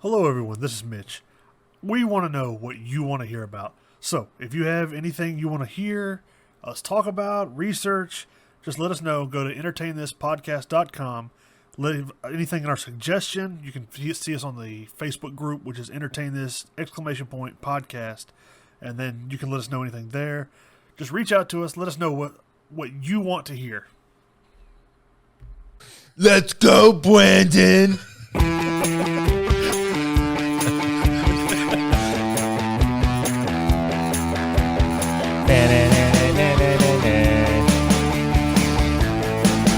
Hello, everyone. This is Mitch. We want to know what you want to hear about. So, if you have anything you want to hear us talk about, research, just let us know. Go to entertainthispodcast.com. Leave anything in our suggestion. You can see us on the Facebook group, which is Entertain This Podcast. And then you can let us know anything there. Just reach out to us. Let us know what you want to hear. Let's go, Brandon.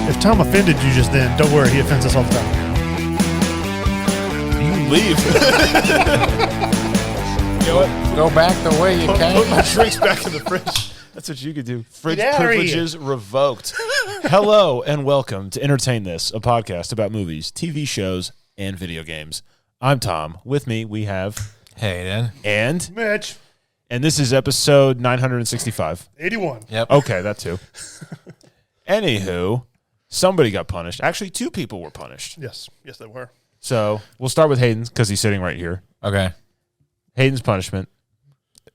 If Tom offended you just then, don't worry, he offends us all the time. You leave. You know what? Go back the way you came. Put my drinks back in the fridge. That's what you could do. Fridge privileges revoked. Hello and welcome to Entertain This, a podcast about movies, TV shows, and video games. I'm Tom. With me, we have Hayden and Mitch. And this is episode 965. 81. Yep. Okay, that too. Anywho, somebody got punished. Actually, two people were punished. Yes, they were. So we'll start with Hayden because he's sitting right here. Okay. Hayden's punishment,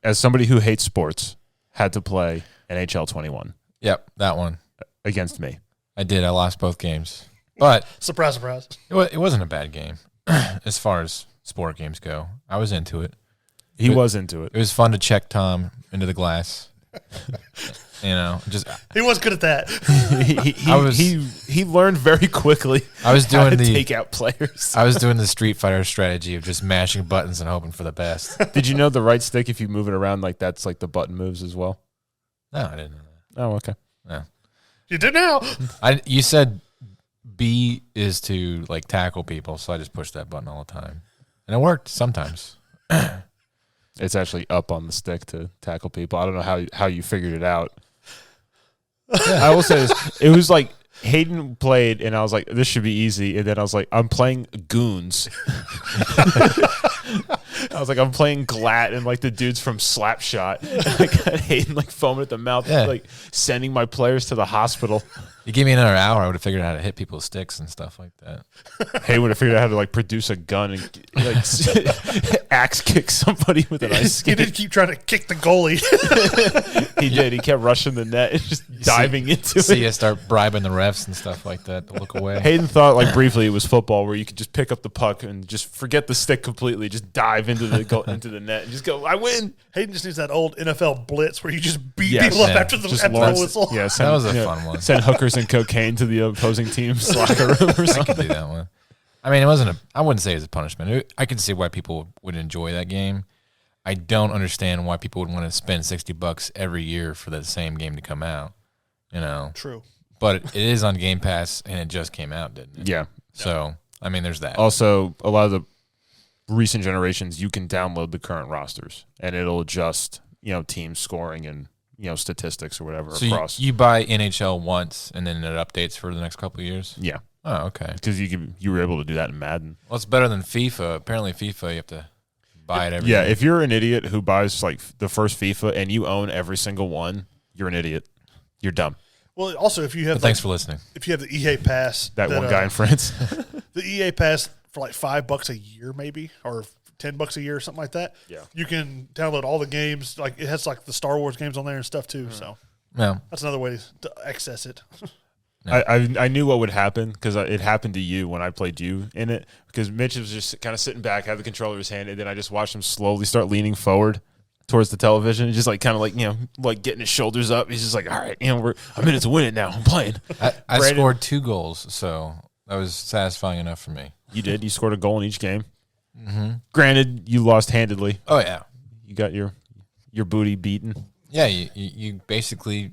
as somebody who hates sports, had to play NHL 21 Yep, that one. against me. I did. I lost both games. But Surprise, surprise. it wasn't a bad game as far as sport games go. I was into it. He was into it. It was fun to check Tom into the glass. He was good at that. He learned very quickly I was how doing to the take out players. I was doing the Street Fighter strategy of just mashing buttons and hoping for the best. Did you know the right stick, if you move it around like that's like the button moves as well? No, I didn't know that. Oh, okay. No. You did now. You said B is to like tackle people, so I just pushed that button all the time. And it worked sometimes. It's actually up on the stick to tackle people. I don't know how you figured it out. I will say this. It was like Hayden played, and I was like, this should be easy. And then I was like, I'm playing Goons. I was like, I'm playing Glat and like the dudes from Slapshot. And I got Hayden like foaming at the mouth, like sending my players to the hospital. You gave me another hour, I would have figured out how to hit people's sticks and stuff like that. Hayden would have figured out how to like produce a gun and like axe kick somebody with an ice skate. He did keep trying to kick the goalie. He did. He kept rushing the net and just diving into it. See you start bribing the refs and stuff like that to look away. Hayden thought like briefly it was football where you could just pick up the puck and just forget the stick completely, just dive into the net and just go, I win. Hayden just needs that old NFL blitz where you just beat people up after the whistle. Yeah, that was a fun one. Send hookers and cocaine to the opposing team's locker room or I something. could do that one. I mean, I wouldn't say it was a punishment. I could see why people would enjoy that game. I don't understand why people would want to spend $60 every year for the same game to come out. True. But it is on Game Pass, and it just came out, didn't it? Yeah. So, I mean, there's that. Also, a lot of the recent generations, you can download the current rosters, and it'll adjust, team scoring and, statistics or whatever so across. You buy NHL once, and then it updates for the next couple of years? Yeah. Oh, okay. Because you were able to do that in Madden. Well, it's better than FIFA. Apparently, FIFA, you have to buy it every Yeah, year. if you're an idiot who buys like the first FIFA and you own every single one, you're an idiot. You're dumb. Well, also, if you have thanks for listening. If you have the EA Pass, That one guy in France. the EA Pass for like $5 a year, maybe, or $10 a year, or something like that. Yeah, you can download all the games. Like it has like the Star Wars games on there and stuff too. So Yeah, that's another way to access it. I knew what would happen because it happened to you when I played you in it. Because Mitch was just kind of sitting back, had the controller in his hand, and then I just watched him slowly start leaning forward towards the television, and just like kind of like like getting his shoulders up. He's just like, all right, I'm in it to win it now. I'm playing. I scored 2 goals, so that was satisfying enough for me. You did. You scored a goal in each game. Mm-hmm. Granted, you lost handedly. Oh yeah, you got your booty beaten. Yeah, you basically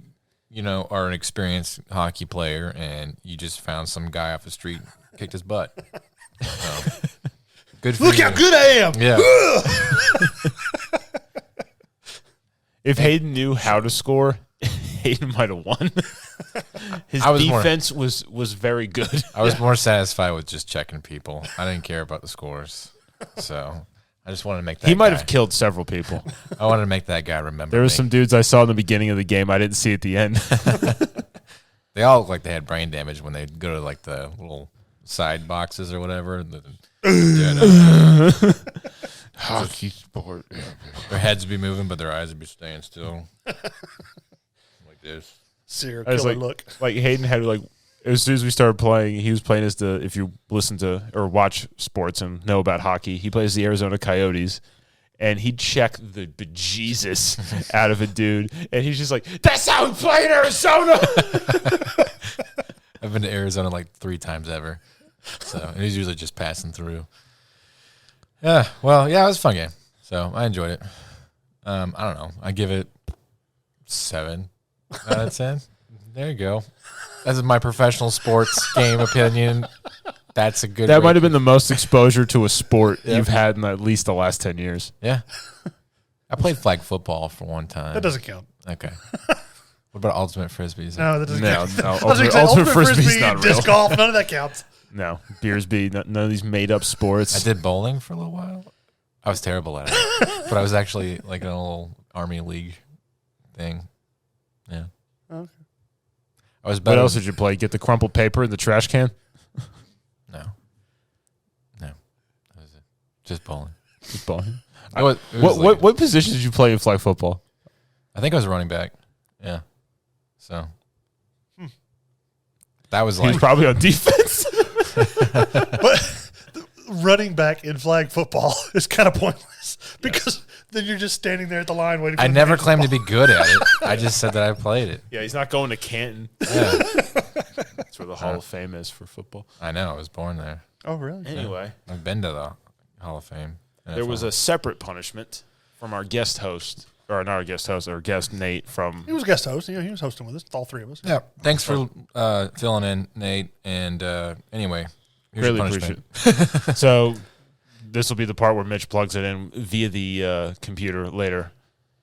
are an experienced hockey player, and you just found some guy off the street, kicked his butt. So, good for Look you. how good I am. Yeah. If Hayden knew how to score, Hayden might have won. His defense was very good. I was more satisfied with just checking people. I didn't care about the scores. So I just wanted to make that He might guy. have killed several people. I wanted to make that guy remember There were me. some dudes I saw in the beginning of the game I didn't see at the end. They all looked like they had brain damage when they go to like the little side boxes or whatever. Yeah, Hockey sport. their heads would be moving, but their eyes would be staying still. Like this. Serial I was killer like, look. like Hayden had like as soon as we started playing, he was playing as the if you listen to or watch sports and know about hockey, he plays the Arizona Coyotes. And he'd check the bejesus out of a dude, and he's just like, "That's how we play in Arizona." I've been to Arizona like 3 times ever, so and he's usually just passing through. Yeah, well, yeah, it was a fun game, so I enjoyed it. I don't know, I give it 7 out of 10. There you go. That's my professional sports game opinion. That's a good. That might have been the most exposure to a sport you've had in at least the last 10 years. Yeah, I played flag football for one time. That doesn't count. Okay. What about ultimate frisbees? No, that doesn't count. No, I was gonna say, ultimate frisbee's frisbee, not real. disc golf, none of that counts. No, Beersby, none of these made up sports. I did bowling for a little while. I was terrible at it, but I was actually like in a little army league thing. Yeah. Okay. I was better. What else did you play? Get the crumpled paper in the trash can? No. That was it. Just bowling. Just bowling. It was like- What position did you play in flag football? I think I was a running back. Yeah. So. That was He was like. probably on defense. But running back in flag football is kind of pointless because then you're just standing there at the line waiting for I them never catch the claimed to ball. be good at it. I just said that I played it. Yeah, he's not going to Canton. Yeah. That's where the Hall of Fame is for football. I know. I was born there. Oh, really? Anyway, I've been to the Hall of Fame. there was a separate punishment from our guest host, or not our guest host, our guest Nate from. He was guest host. You know, he was hosting with us, all 3 of us. Yeah. Thanks for filling in, Nate. And anyway, here's Really your punishment. appreciate it. So this will be the part where Mitch plugs it in via the computer later.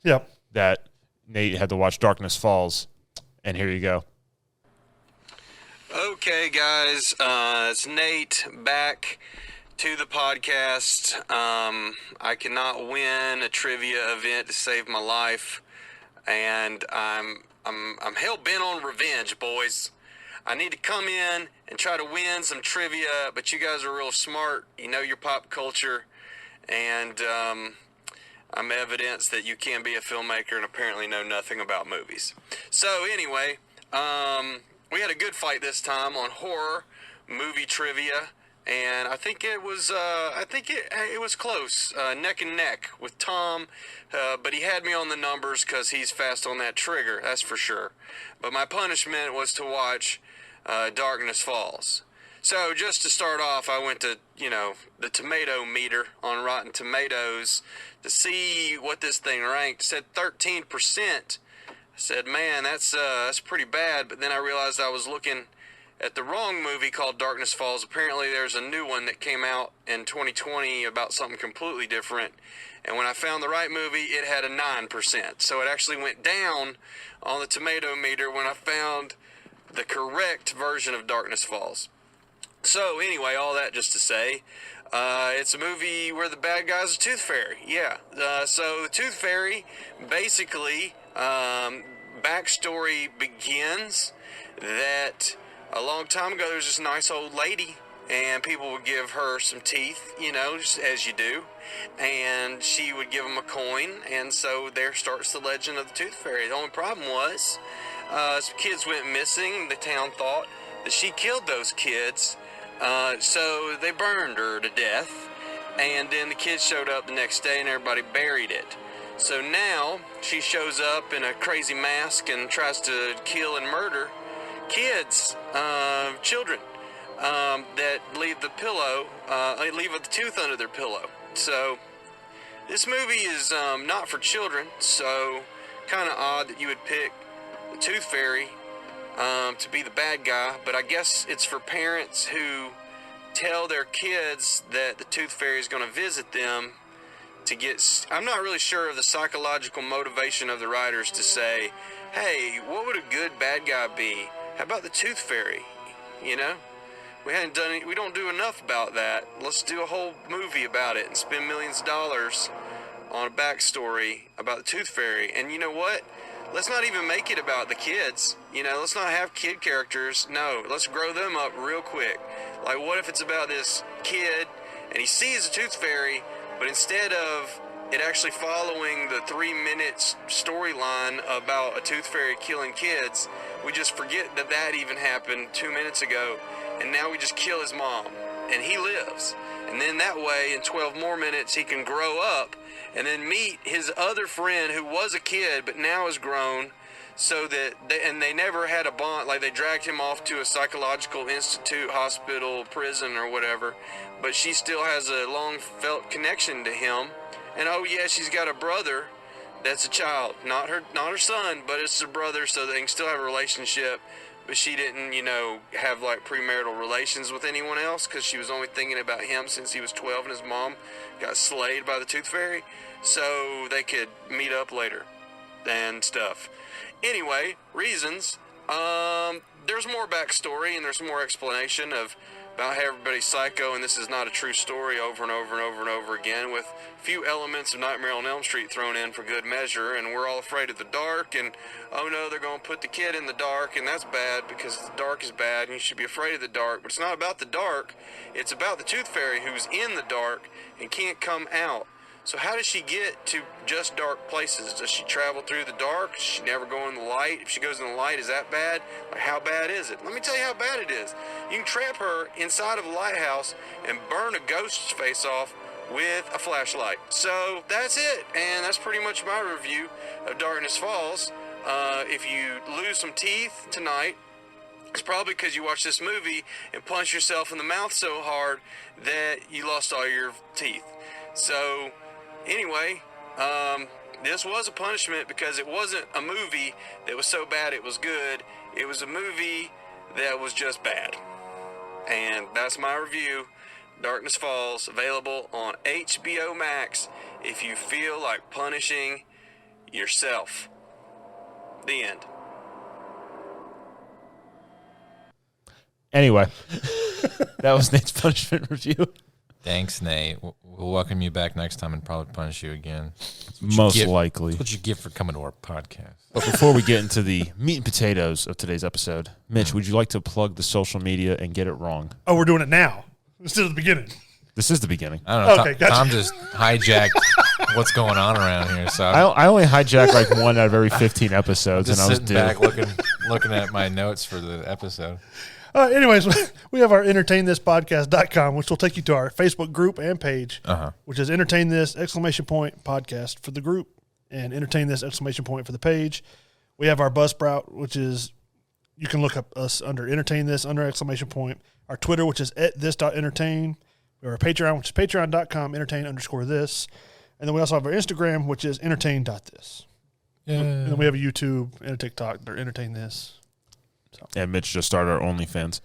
Yep. That Nate had to watch Darkness Falls, and here you go. Okay, guys, it's Nate back to the podcast. I cannot win a trivia event to save my life, and I'm hell bent on revenge, boys. I need to come in and try to win some trivia, but you guys are real smart. You know your pop culture, and I'm evidence that you can be a filmmaker and apparently know nothing about movies. So anyway, we had a good fight this time on horror movie trivia, and I think it was it was close, neck and neck with Tom, but he had me on the numbers because he's fast on that trigger, that's for sure. But my punishment was to watch Darkness Falls. So just to start off, I went to the tomato meter on Rotten Tomatoes to see what this thing ranked. It said 13%. I said, man, that's pretty bad. But then I realized I was looking at the wrong movie called Darkness Falls. Apparently there's a new one that came out in 2020 about something completely different. And when I found the right movie, it had a 9%. So it actually went down on the tomato meter when I found the correct version of Darkness Falls. So anyway, all that just to say, it's a movie where the bad guy's a tooth fairy. Yeah. So the tooth fairy, basically, backstory begins that a long time ago there's this nice old lady, and people would give her some teeth, just as you do, and she would give them a coin, and so there starts the legend of the tooth fairy. The only problem was some kids went missing. The town thought that she killed those kids, so they burned her to death, and then the kids showed up the next day and everybody buried it. So now she shows up in a crazy mask and tries to kill and murder kids, children, that leave the pillow, leave a tooth under their pillow. So this movie is not for children, so kind of odd that you would pick the tooth fairy to be the bad guy, but I guess it's for parents who tell their kids that the tooth fairy is going to visit them to get... I'm not really sure of the psychological motivation of the writers to say, hey, what would a good bad guy be? How about the tooth fairy? We don't do enough about that. Let's do a whole movie about it and spend millions of dollars on a backstory about the tooth fairy. And you know what? let's not even make it about the kids. You know, let's not have kid characters. No, let's grow them up real quick. Like, what if it's about this kid and he sees a tooth fairy, but instead of it actually following the 3 minutes storyline about a tooth fairy killing kids, we just forget that that even happened 2 minutes ago, and now we just kill his mom, and he lives. And then that way, in 12 more minutes, he can grow up and then meet his other friend who was a kid but now is grown, so that they never had a bond. Like, they dragged him off to a psychological institute, hospital, prison, or whatever, but she still has a long felt connection to him. And oh yeah, she's got a brother that's a child, not her son, but it's a brother, so they can still have a relationship. But she didn't, you know, have like premarital relations with anyone else because she was only thinking about him since he was 12 and his mom got slayed by the Tooth Fairy, so they could meet up later and stuff. Anyway, reasons. There's more backstory and there's more explanation about how everybody's psycho and this is not a true story over and over and over and over again, with a few elements of Nightmare on Elm Street thrown in for good measure. And we're all afraid of the dark, and oh no, they're going to put the kid in the dark, and that's bad because the dark is bad and you should be afraid of the dark. But it's not about the dark, it's about the Tooth Fairy who's in the dark and can't come out. So how does she get to just dark places? Does she travel through the dark? Does she never go in the light? If she goes in the light, is that bad? Like, how bad is it? Let me tell you how bad it is. You can trap her inside of a lighthouse and burn a ghost's face off with a flashlight. So that's it, and that's pretty much my review of Darkness Falls. If you lose some teeth tonight, it's probably because you watched this movie and punched yourself in the mouth so hard that you lost all your teeth. So anyway, this was a punishment because it wasn't a movie that was so bad it was good. It was a movie that was just bad. And that's my review. Darkness Falls, available on HBO Max if you feel like punishing yourself. The end. Anyway, that was Nate's punishment review. Thanks, Nate. We'll welcome you back next time and probably punish you again. Most likely. That's what you get for coming to our podcast. But before we get into the meat and potatoes of today's episode, Mitch, would you like to plug the social media and get it wrong? Oh, we're doing it now instead of the beginning. This is the beginning. I don't know. Okay, gotcha. Tom just hijacked what's going on around here. So I only hijack like one out of every 15 episodes, just and I was sitting back looking at my notes for the episode. Anyways, we have our entertainthispodcast.com, which will take you to our Facebook group and page, which is Entertain This! Podcast for the group and Entertain This! For the page. We have our Buzzsprout, which is, you can look up us under Entertain This! Our Twitter, which is @this.entertain. We have our Patreon, which is patreon.com/entertain_this. And then we also have our Instagram, which is entertain.this. Yeah. And then we have a YouTube and a TikTok. They're Entertain This. So. And Mitch just started our OnlyFans.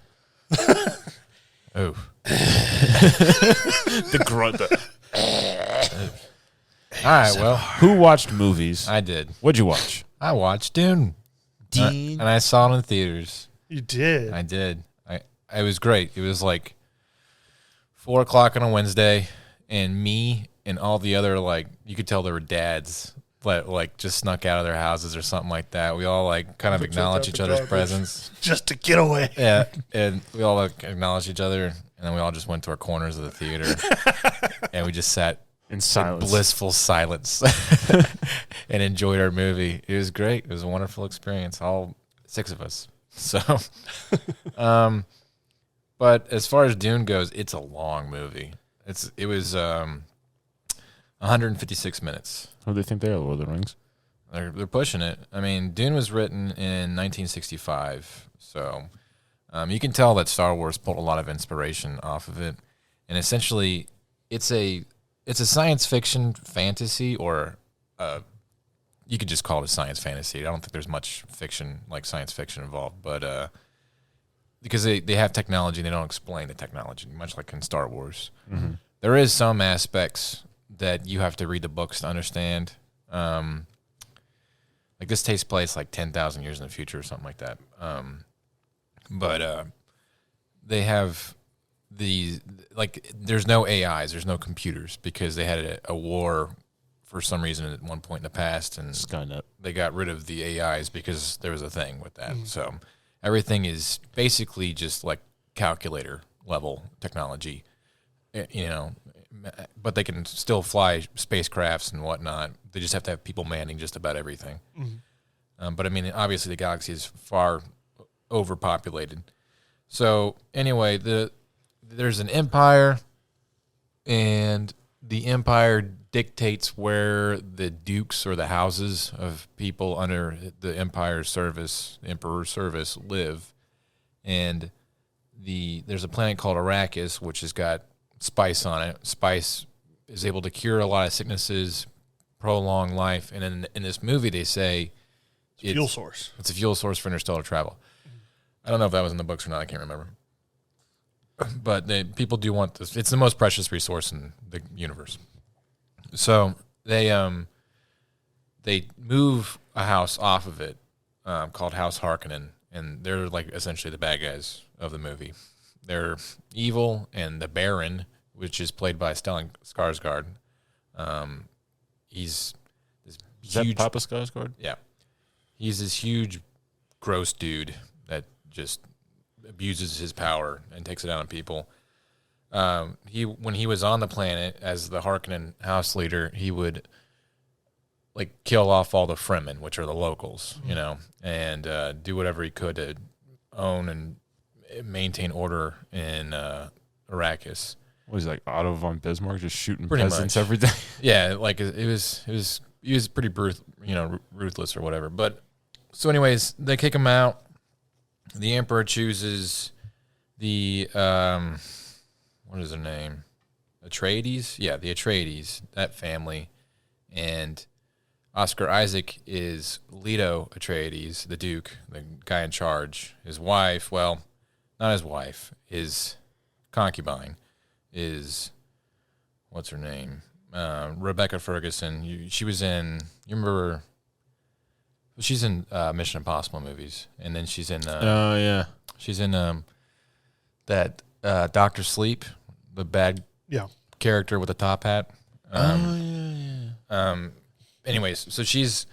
Oh. The grunt. All right, well. Who watched movies? I did. What'd you watch? I watched Dune. Dean. And I saw it in theaters. You did? I did. It was great. It was like 4 o'clock on a Wednesday, and me and all the other, like, you could tell they were dads, but like just snuck out of their houses or something like that. We all like kind of acknowledge each other's presence. Just to get away. Yeah, and we all like acknowledged each other, and then we all just went to our corners of the theater, and we just sat in silence, blissful silence, and enjoyed our movie. It was great. It was a wonderful experience. All 6 of us. So, but as far as Dune goes, it's a long movie. It was 156 minutes. What do they think they are, Lord of the Rings? They're pushing it. I mean, Dune was written in 1965, so you can tell that Star Wars pulled a lot of inspiration off of it. And essentially, it's a science fiction fantasy, or you could just call it a science fantasy. I don't think there's much fiction, like science fiction, involved, but because they have technology, they don't explain the technology, much like in Star Wars. Mm-hmm. There is some aspects that you have to read the books to understand. Like this takes place like 10,000 years in the future or something like that. But they have there's no AIs, there's no computers, because they had a war for some reason at one point in the past, and Skynet. they got rid of the AIs because there was a thing with that. So everything is basically just like calculator level technology, but they can still fly spacecrafts and whatnot. They just have to have people manning just about everything. But I mean, obviously the galaxy is far overpopulated. So anyway, there's an empire, and the empire dictates where the dukes or the houses of people under the emperor's service live. And there's a planet called Arrakis, which has got spice on it. Spice is able to cure a lot of sicknesses, prolong life. And in this movie, they say Fuel source. It's a fuel source for interstellar travel. I don't know if that was in the books or not. I can't remember. But people do want this. It's the most precious resource in the universe. So they move a house off of it called House Harkonnen, and they're like essentially the bad guys of the movie. They're evil, and the Baron, which is played by Stellan Skarsgård, he's this huge Papa Skarsgård? Yeah, he's this huge, gross dude that just abuses his power and takes it out on people. When he was on the planet as the Harkonnen house leader, he would like kill off all the Fremen, which are the locals, and do whatever he could to own and maintain order in Arrakis. Was he like Otto von Bismarck, just shooting Pretty peasants much. every day? Yeah, like he was pretty ruthless or whatever. But so, anyways, they kick him out. The Emperor chooses the what is their name? Atreides? Yeah, the Atreides, that family. And Oscar Isaac is Leto Atreides, the Duke, the guy in charge. His wife, well, not his wife, his concubine is, what's her name? Rebecca Ferguson. She was in, you remember, she's in Mission Impossible movies. And then she's in, yeah. she's in that Dr. Sleep, the bad character with the top hat. Anyways, so she's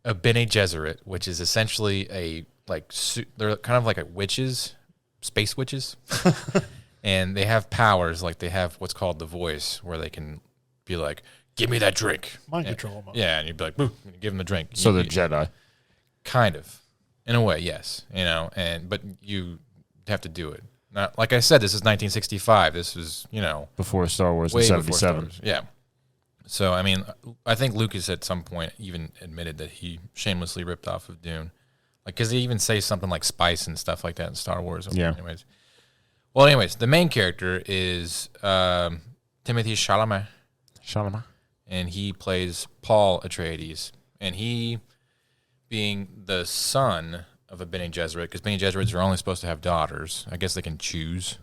a Bene Gesserit, which is essentially they're kind of like witches, space witches, and they have powers. Like they have what's called the Voice, where they can be like, "Give me that drink." Mind control them. Yeah, and you'd be like, "Boo," and you give them the drink. So they're Jedi. Kind of, in a way, yes. But you have to do it. Not, like I said, this is 1965. This was, Before Star Wars in way before Star 77. Wars. Yeah. So, I mean, I think Lucas at some point even admitted that he shamelessly ripped off of Dune. Like, because they even say something like spice and stuff like that in Star Wars. Yeah. Anyways, the main character is Timothy Chalamet. And he plays Paul Atreides. And he, being the son of a Bene Gesserit, because Bene Gesserits are only supposed to have daughters. I guess they can choose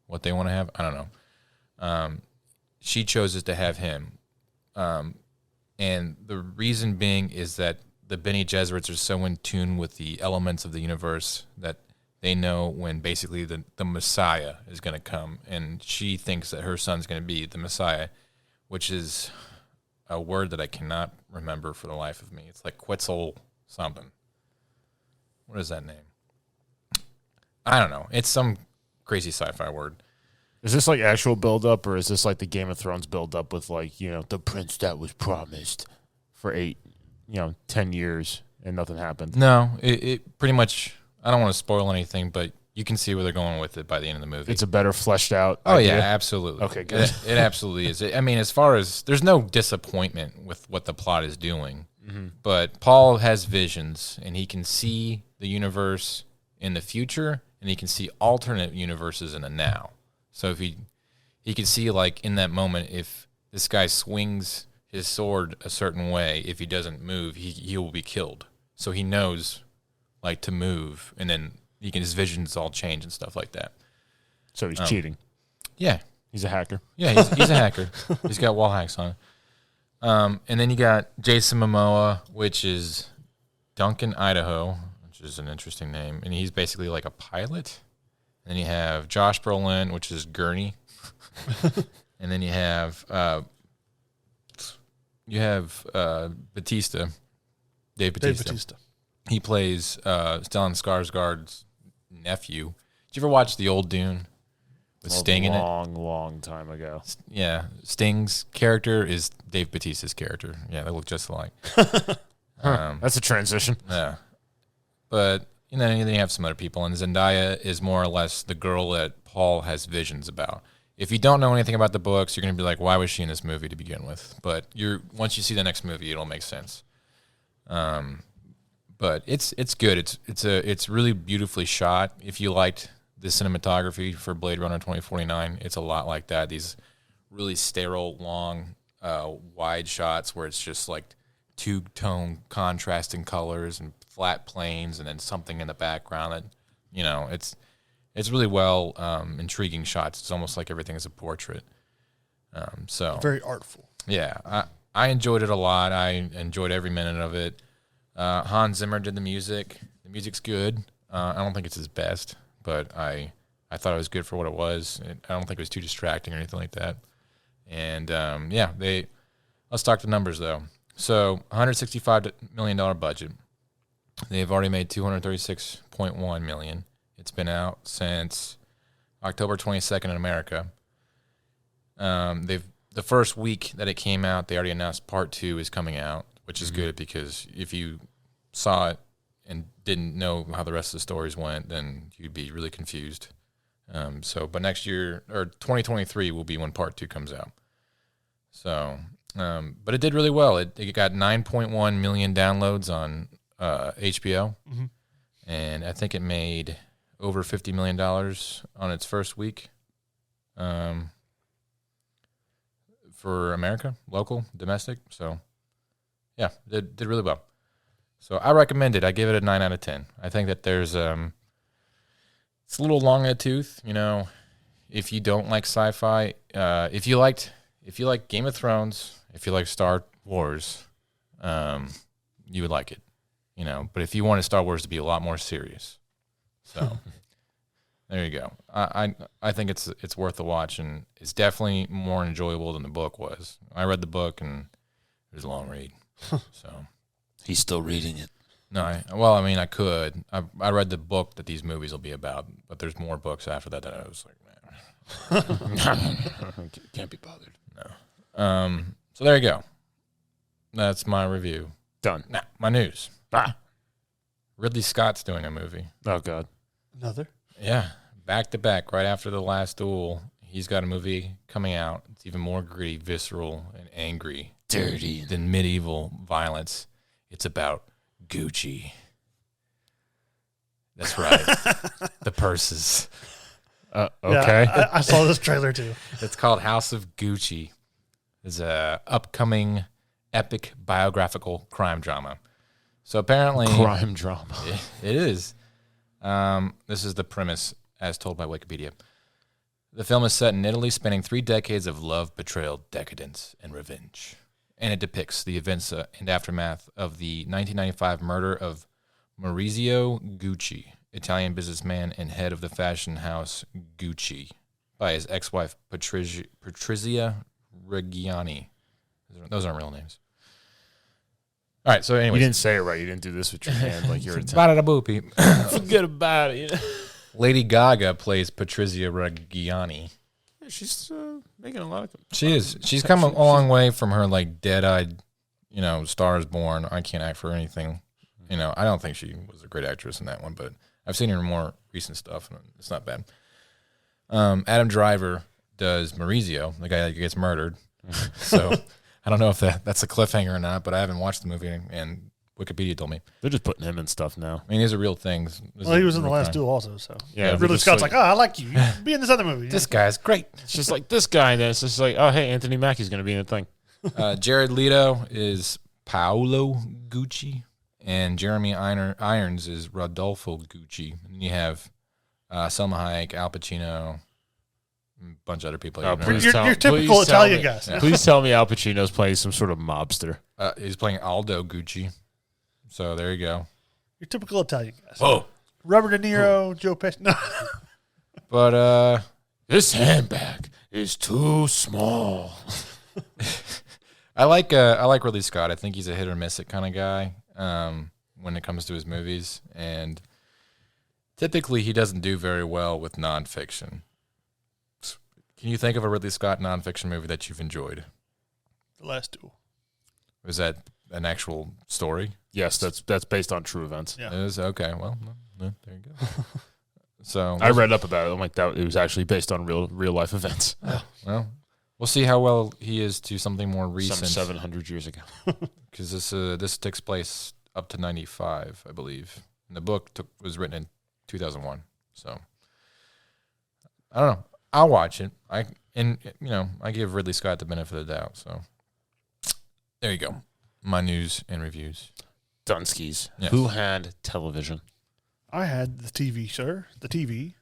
what they want to have. I don't know. She chooses to have him. And the reason being is that the Bene Gesserits are so in tune with the elements of the universe that they know when basically the Messiah is going to come. And she thinks that her son's going to be the Messiah, which is a word that I cannot remember for the life of me. It's like Quetzal something. What is that name? I don't know. It's some crazy sci-fi word. Is this like actual build-up, or is this like the Game of Thrones build-up with like, the prince that was promised for 10 years and nothing happened? No, it pretty much, I don't want to spoil anything, but you can see where they're going with it by the end of the movie. It's a better fleshed out idea? idea? Yeah, absolutely. Okay, good. It absolutely is. I mean, as far as, there's no disappointment with what the plot is doing, but Paul has visions, and he can see the universe in the future, and he can see alternate universes in the now. So if he can see, like, in that moment, if this guy swings his sword a certain way, if he doesn't move, he will be killed. So he knows, like, to move, and then his visions all change and stuff like that. So he's cheating. Yeah. He's a hacker. Yeah, he's a hacker. He's got wall hacks on. And then you got Jason Momoa, which is Duncan, Idaho, which is an interesting name. And he's basically like a pilot. And then you have Josh Brolin, which is Gurney. And then you have you have Batista, Dave Batista. He plays Stellan Skarsgård's nephew. Did you ever watch the old Dune with Sting in it? Long time ago. Yeah, Sting's character is Dave Bautista's character. Yeah, they look just alike. That's a transition. Yeah, but then you have some other people, and Zendaya is more or less the girl that Paul has visions about. If you don't know anything about the books, you're going to be like, why was she in this movie to begin with? But once you see the next movie, it'll make sense. But it's good. It's really beautifully shot. If you liked the cinematography for Blade Runner 2049, it's a lot like that. These really sterile, long, wide shots where it's just like two-tone contrasting colors and flat planes, and then something in the background that it's really well intriguing shots. It's almost like everything is a portrait. So Very artful. yeah, I enjoyed it a lot. I enjoyed every minute of it. Hans Zimmer did the music. The music's good. I don't think it's his best, but I thought it was good for what it was. I don't think it was too distracting or anything like that. And let's talk the numbers though. So $165 million budget. They've already made $236.1 million. It's been out since October 22nd in America. The first week that it came out, they already announced part 2 is coming out, which is good because if you saw it and didn't know how the rest of the stories went, then you'd be really confused. But next year, or 2023, will be when part 2 comes out. So, but it did really well. It got 9.1 million downloads on HBO, and I think it made over $50 million on its first week. For America, local, domestic. So, yeah, it did really well. So I recommend it. I give it a 9 out of 10. I think that there's it's a little long in the tooth. If you don't like sci-fi, if you like Game of Thrones, if you like Star Wars, you would like it. But if you wanted Star Wars to be a lot more serious, so there you go. I think it's worth a watch, and it's definitely more enjoyable than the book was. I read the book, and it was a long read. So he's still reading it. No, I could. I read the book that these movies will be about, but there's more books after that I was like, man, can't be bothered. No. So there you go. That's my review. Done. Now, my news. Ridley Scott's doing a movie. Oh, God. Another? Yeah. Back to back, right after The Last Duel, he's got a movie coming out. It's even more gritty, visceral, and angry. Dirty. Than medieval violence. It's about Gucci. That's right. The purses. Okay. Yeah, I saw this trailer too. It's called House of Gucci. It's a upcoming epic biographical crime drama. So apparently... Crime drama. It is. This is the premise as told by Wikipedia. The film is set in Italy, spanning 3 decades of love, betrayal, decadence, and revenge. And it depicts the events and aftermath of the 1995 murder of Maurizio Gucci, Italian businessman and head of the fashion house Gucci, by his ex-wife Patrizia Reggiani. Those aren't real names. All right, so anyway. You didn't say it right. You didn't do this with your hand like you're Ba-da-da-boopy. Forget about it. Lady Gaga plays Patrizia Reggiani. Yeah, she's making a lot of... She is. She's come a long way from her, like, dead-eyed, Star is Born, I Can't Act for Anything. I don't think she was a great actress in that one, but I've seen her in more recent stuff, and it's not bad. Adam Driver does Maurizio, the guy that gets murdered. So I don't know if that's a cliffhanger or not, but I haven't watched the movie, and Wikipedia told me. They're just putting him in stuff now. I mean, these are real things. Well, he was in The Last Duel also, so. Yeah. Ridley Scott's like, I like you. You be in this other movie. This guy's great. It's just like this guy, and then it's just like, oh, hey, Anthony Mackie's going to be in a thing. Jared Leto is Paolo Gucci, and Jeremy Irons is Rodolfo Gucci. And you have Selma Hayek, Al Pacino, a bunch of other people. Your typical Italian guys. Yeah. Please tell me Al Pacino's playing some sort of mobster. He's playing Aldo Gucci. So there you go. Your typical Italian guys. Whoa. Robert De Niro, Joe Pesci. No. But this handbag is too small. I like Ridley Scott. I think he's a hit or miss it kind of guy when it comes to his movies, and typically he doesn't do very well with nonfiction. Can you think of a Ridley Scott nonfiction movie that you've enjoyed? The Last Duel. Was that an actual story? Yes, that's based on true events. Yeah. It is? Okay, well, there you go. So I read up about it. I'm like, that it was actually based on real life events. well, we'll see how well he is to something more recent. Some 700 years ago. Because this takes place up to 95, I believe. And the book was written in 2001. So I don't know. I'll watch it. I give Ridley Scott the benefit of the doubt. So there you go. My news and reviews. Dunskies. Yes. Who had television? I had the TV, sir. The TV,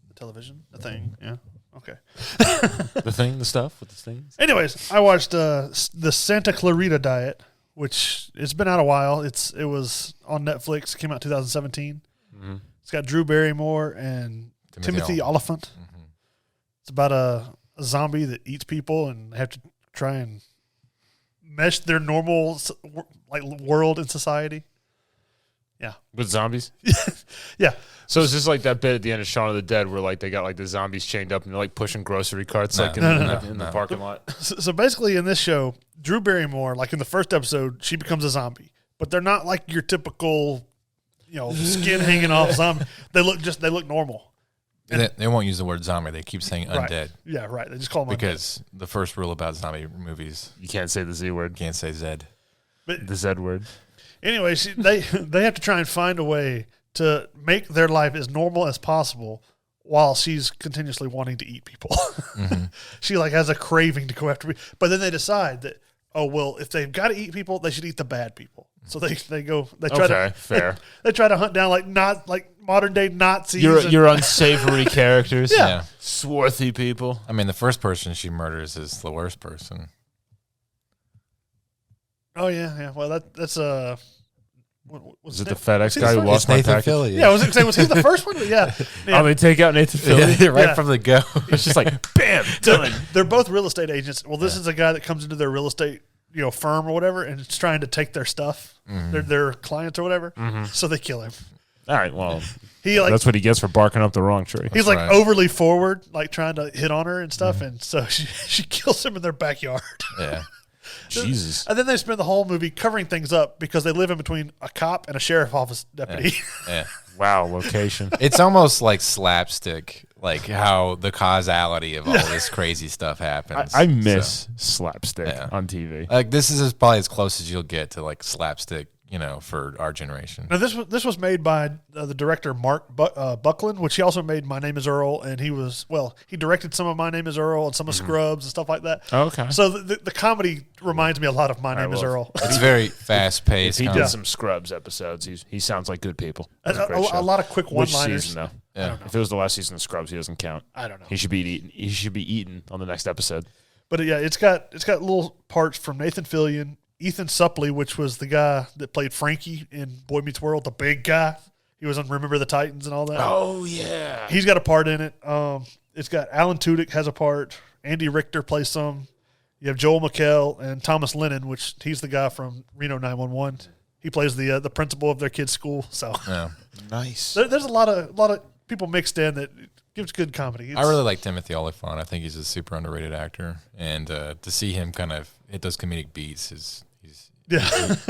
the television, the thing. Yeah. Okay. The thing, the stuff with the things? Anyways, I watched the Santa Clarita Diet, which it's been out a while. It was on Netflix. It came out 2017. Mm-hmm. It's got Drew Barrymore and Timothy Oliphant. Mm-hmm. It's about a zombie that eats people, and they have to try and mesh their normal world and society. Yeah. With zombies? Yeah. So it's just like that bit at the end of Shaun of the Dead where like they got like the zombies chained up and they're like pushing grocery carts No. like in the parking lot. So basically in this show, Drew Barrymore, like in the first episode, she becomes a zombie. But they're not like your typical, skin hanging off zombie. They look normal. They won't use the word zombie. They keep saying undead. Right. Yeah, right. They just call them Because the first rule about zombie movies, You can't say the Z word. you can't say Zed. The Z word. Anyway, they have to try and find a way to make their life as normal as possible while she's continuously wanting to eat people. Mm-hmm. She has a craving to go after me. But then they decide that, if they've got to eat people, they should eat the bad people. So they try Fair. They try to hunt down not modern day Nazis. Your unsavory characters. Yeah. Swarthy people. I mean, the first person she murders is the worst person. Oh yeah. Well, that's Was it the FedEx guy who lost my Nathan package? Fillion. Yeah, was he the first one? Yeah. Oh, they take out Nathan Fillion. Right Yeah. from the go. It's just like, bam, done. They're both real estate agents. Well, this is a guy that comes into their real estate, firm or whatever, and is trying to take their stuff, their clients or whatever. So they kill him. All right, well, He that's what he gets for barking up the wrong tree. he's right. overly forward, trying to hit on her and stuff, and so she kills him in their backyard. Yeah. Jesus. And then they spend the whole movie covering things up because they live in between a cop and a sheriff office deputy. Yeah. Wow, location. It's almost like slapstick, like how the causality of all this crazy stuff happens. I miss slapstick Yeah. on TV. Like this is probably as close as you'll get to like slapstick, for our generation. Now this was made by the director Mark Buckland, which he also made My Name Is Earl, and he directed some of My Name Is Earl and some of Scrubs and stuff like that. Oh, okay. So the comedy reminds me a lot of My Name Is well, Earl. It's very fast paced. He did some Scrubs episodes. He sounds like good people. That's a, great a show. lot of quick Which one-liners. season, though? Yeah. If it was the last season of Scrubs, he doesn't count. I don't know. He should be eaten. He should be eaten on the next episode. But yeah, it's got little parts from Nathan Fillion, Ethan Suplee, which was the guy that played Frankie in Boy Meets World, the big guy. He was on Remember the Titans and all that. Oh yeah. He's got a part in it. It's got Alan Tudyk has a part. Andy Richter plays some. You have Joel McHale and Thomas Lennon, which he's the guy from Reno 911. He plays the principal of their kid's school. So Yeah. Nice. there's a lot of people mixed in that gives good comedy. I really like Timothy Oliphant. I think he's a super underrated actor, and to see him kind of hit those comedic beats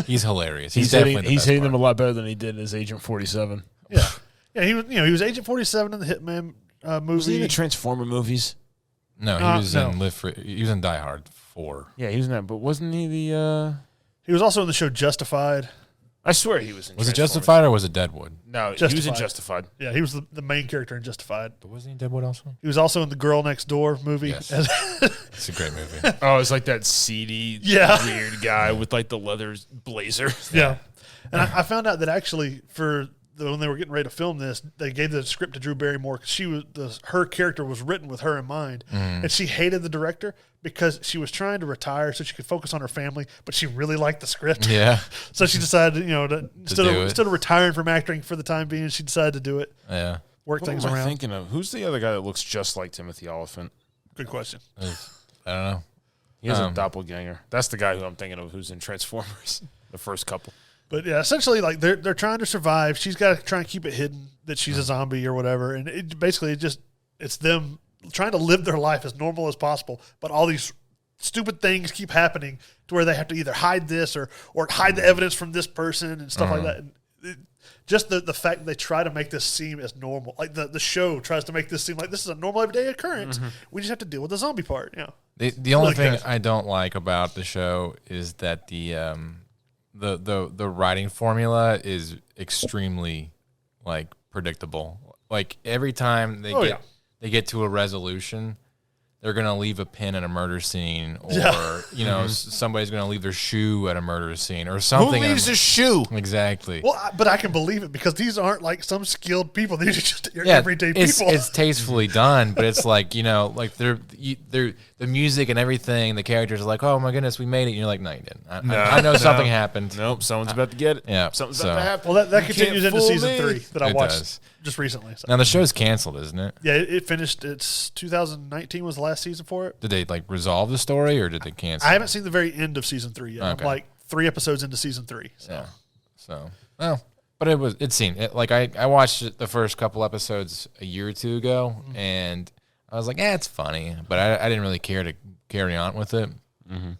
he's hilarious. He's definitely hitting, the he's best hitting part. them a lot better than he did as Agent 47. Yeah. He was Agent 47 in the Hitman movie. Was he in the Transformer movies? No, he was in Live Free. He was in Die Hard 4. Yeah, he was in that. But wasn't he the? He was also in the show Justified. I swear he was in. Was it Transformers. Justified or was it Deadwood? No, he was in Justified. Justified. Yeah, he was the main character in Justified. But wasn't he in Deadwood also? He was also in the Girl Next Door movie. Yes. It's a great movie. Oh, it's like that seedy, Yeah. weird guy with like the leather blazer. Yeah. And I found out that actually when they were getting ready to film this, they gave the script to Drew Barrymore because her character was written with her in mind, and she hated the director because she was trying to retire so she could focus on her family, but she really liked the script. Yeah. So she decided, instead do it. of retiring from acting for the time being, she decided to do it, Yeah. work What things am I around. thinking of? Who's the other guy that looks just like Timothy Oliphant? Good question. I don't know. He has a doppelganger. That's the guy who I'm thinking of who's in Transformers, the first couple. But yeah, essentially, like they're trying to survive. She's got to try and keep it hidden that she's a zombie or whatever, and it's them trying to live their life as normal as possible. But all these stupid things keep happening to where they have to either hide this or hide the evidence from this person and stuff like that. And just the fact that they try to make this seem as normal, like the show tries to make this seem like this is a normal everyday occurrence. We just have to deal with the zombie part. Yeah. The only thing I don't like about the show is that the writing formula is extremely like predictable. Like every time they get to a resolution, they're gonna leave a pin at a murder scene, or somebody's gonna leave their shoe at a murder scene, or something. Who leaves a shoe? Exactly. Well, but I can believe it because these aren't like some skilled people. These are just your everyday people. It's tastefully done, but it's like like they're the music and everything. The characters are like, "Oh my goodness, we made it." And you're like, "No, you didn't." I know something happened. Nope, someone's about to get it. Yeah, something's about to happen. Well, that continues into season me. 3 that I It watched does. just recently. So. Now the show's canceled, isn't it? Yeah, it finished. It's 2019 was the last season for it. Did they like resolve the story, or did they cancel? I haven't seen the very end of season 3 yet. Okay. I'm like 3 episodes into season 3. So. Yeah. So, well, but it's seen it. Like I watched the first couple episodes a year or two ago, and I was like, it's funny, but I didn't really care to carry on with it.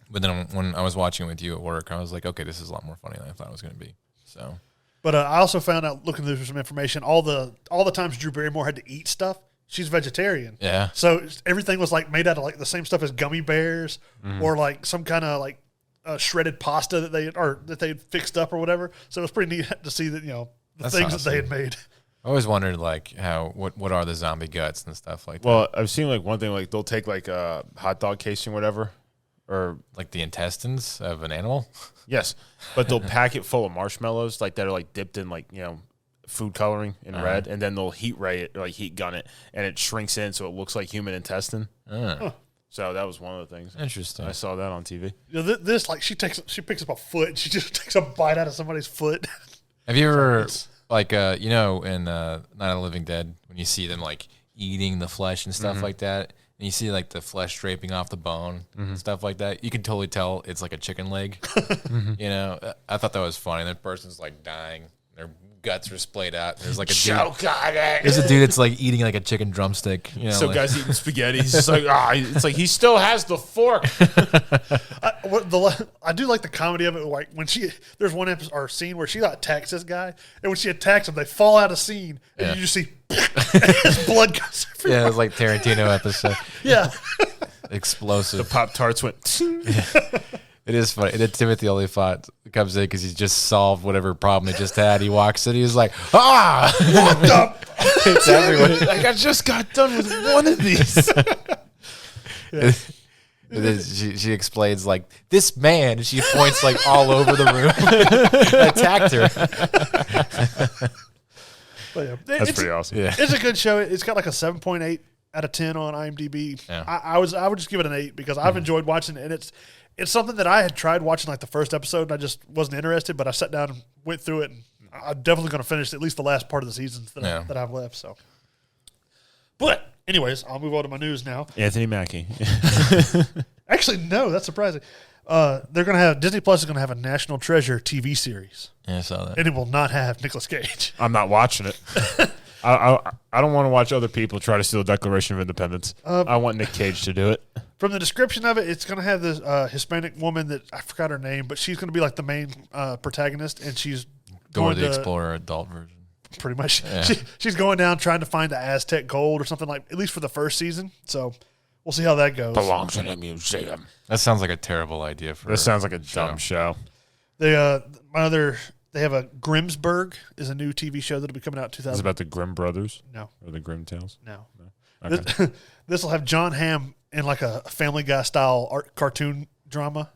But then when I was watching it with you at work, I was like, okay, this is a lot more funny than I thought it was going to be. So, but I also found out looking through some information, all the times Drew Barrymore had to eat stuff, she's vegetarian. yeah. So everything was like made out of like the same stuff as gummy bears or like some kind of like shredded pasta that they had fixed up or whatever. So it was pretty neat to see that the That's things awesome. that they had made. I always wondered like what are the zombie guts and stuff like that. Well, I've seen like one thing, like they'll take like a hot dog casing or whatever, or Like the intestines of an animal. yes, but they'll pack it full of marshmallows, like that are like dipped in like food coloring in red, and then they'll heat ray it or like heat gun it, and it shrinks in so it looks like human intestine. So that was one of the things. Interesting. I saw that on TV. This like she picks up a foot and she just takes a bite out of somebody's foot. Have you ever like in Night of the Living Dead when you see them like eating the flesh and stuff like that, and you see like the flesh draping off the bone and stuff like that, you can totally tell it's like a chicken leg. I thought that was funny. That person's like dying, their guts are splayed out. There's like a dude. There's a dude that's like eating like a chicken drumstick. So guys eating spaghetti. He's just like it's like he still has the fork. I do like the comedy of it. Like when there's one episode or scene where she attacks this guy, and when she attacks him, they fall out of scene, and you just see his blood goes everywhere. Yeah, it was like Tarantino episode. Yeah. Explosive. Pop-Tarts went. It is funny. And then Timothy Olyphant comes in because he's just solved whatever problem he just had. He walks in, he's like, what the? Exactly what Like I just got done with one of these. And then she explains like this man, and she points like all over the room, attacked her. But yeah, That's pretty awesome. Yeah, it's a good show. It's got like a 7.8 out of 10 on IMDb. Yeah. I would just give it an 8 because I've enjoyed watching it, and it's something that I had tried watching like the first episode and I just wasn't interested, but I sat down and went through it, and I'm definitely going to finish at least the last part of the seasons that I've left. So, but anyways, I'll move on to my news now. Anthony Mackie. Actually, no, that's surprising. They're going to have Disney Plus is going to have a National Treasure TV series, I saw that. and it will not have Nicolas Cage. I'm not watching it. I don't want to watch other people try to steal the Declaration of Independence. I want Nick Cage to do it. From the description of it, it's going to have this Hispanic woman that I forgot her name, but she's going to be like the main protagonist, and she's Dora going the to, Explorer adult version. pretty much. Yeah. She's going down trying to find the Aztec gold or something like. At least for the first season, so we'll see how that goes. Belongs in a museum. That sounds like a terrible idea for. This sounds like a dumb show. They have a Grimsburg is a new TV show that'll be coming out in 2000. Is it about the Grimm brothers No, or the Grimm Tales? no. Okay. This will have John Hamm in like a Family Guy style cartoon drama.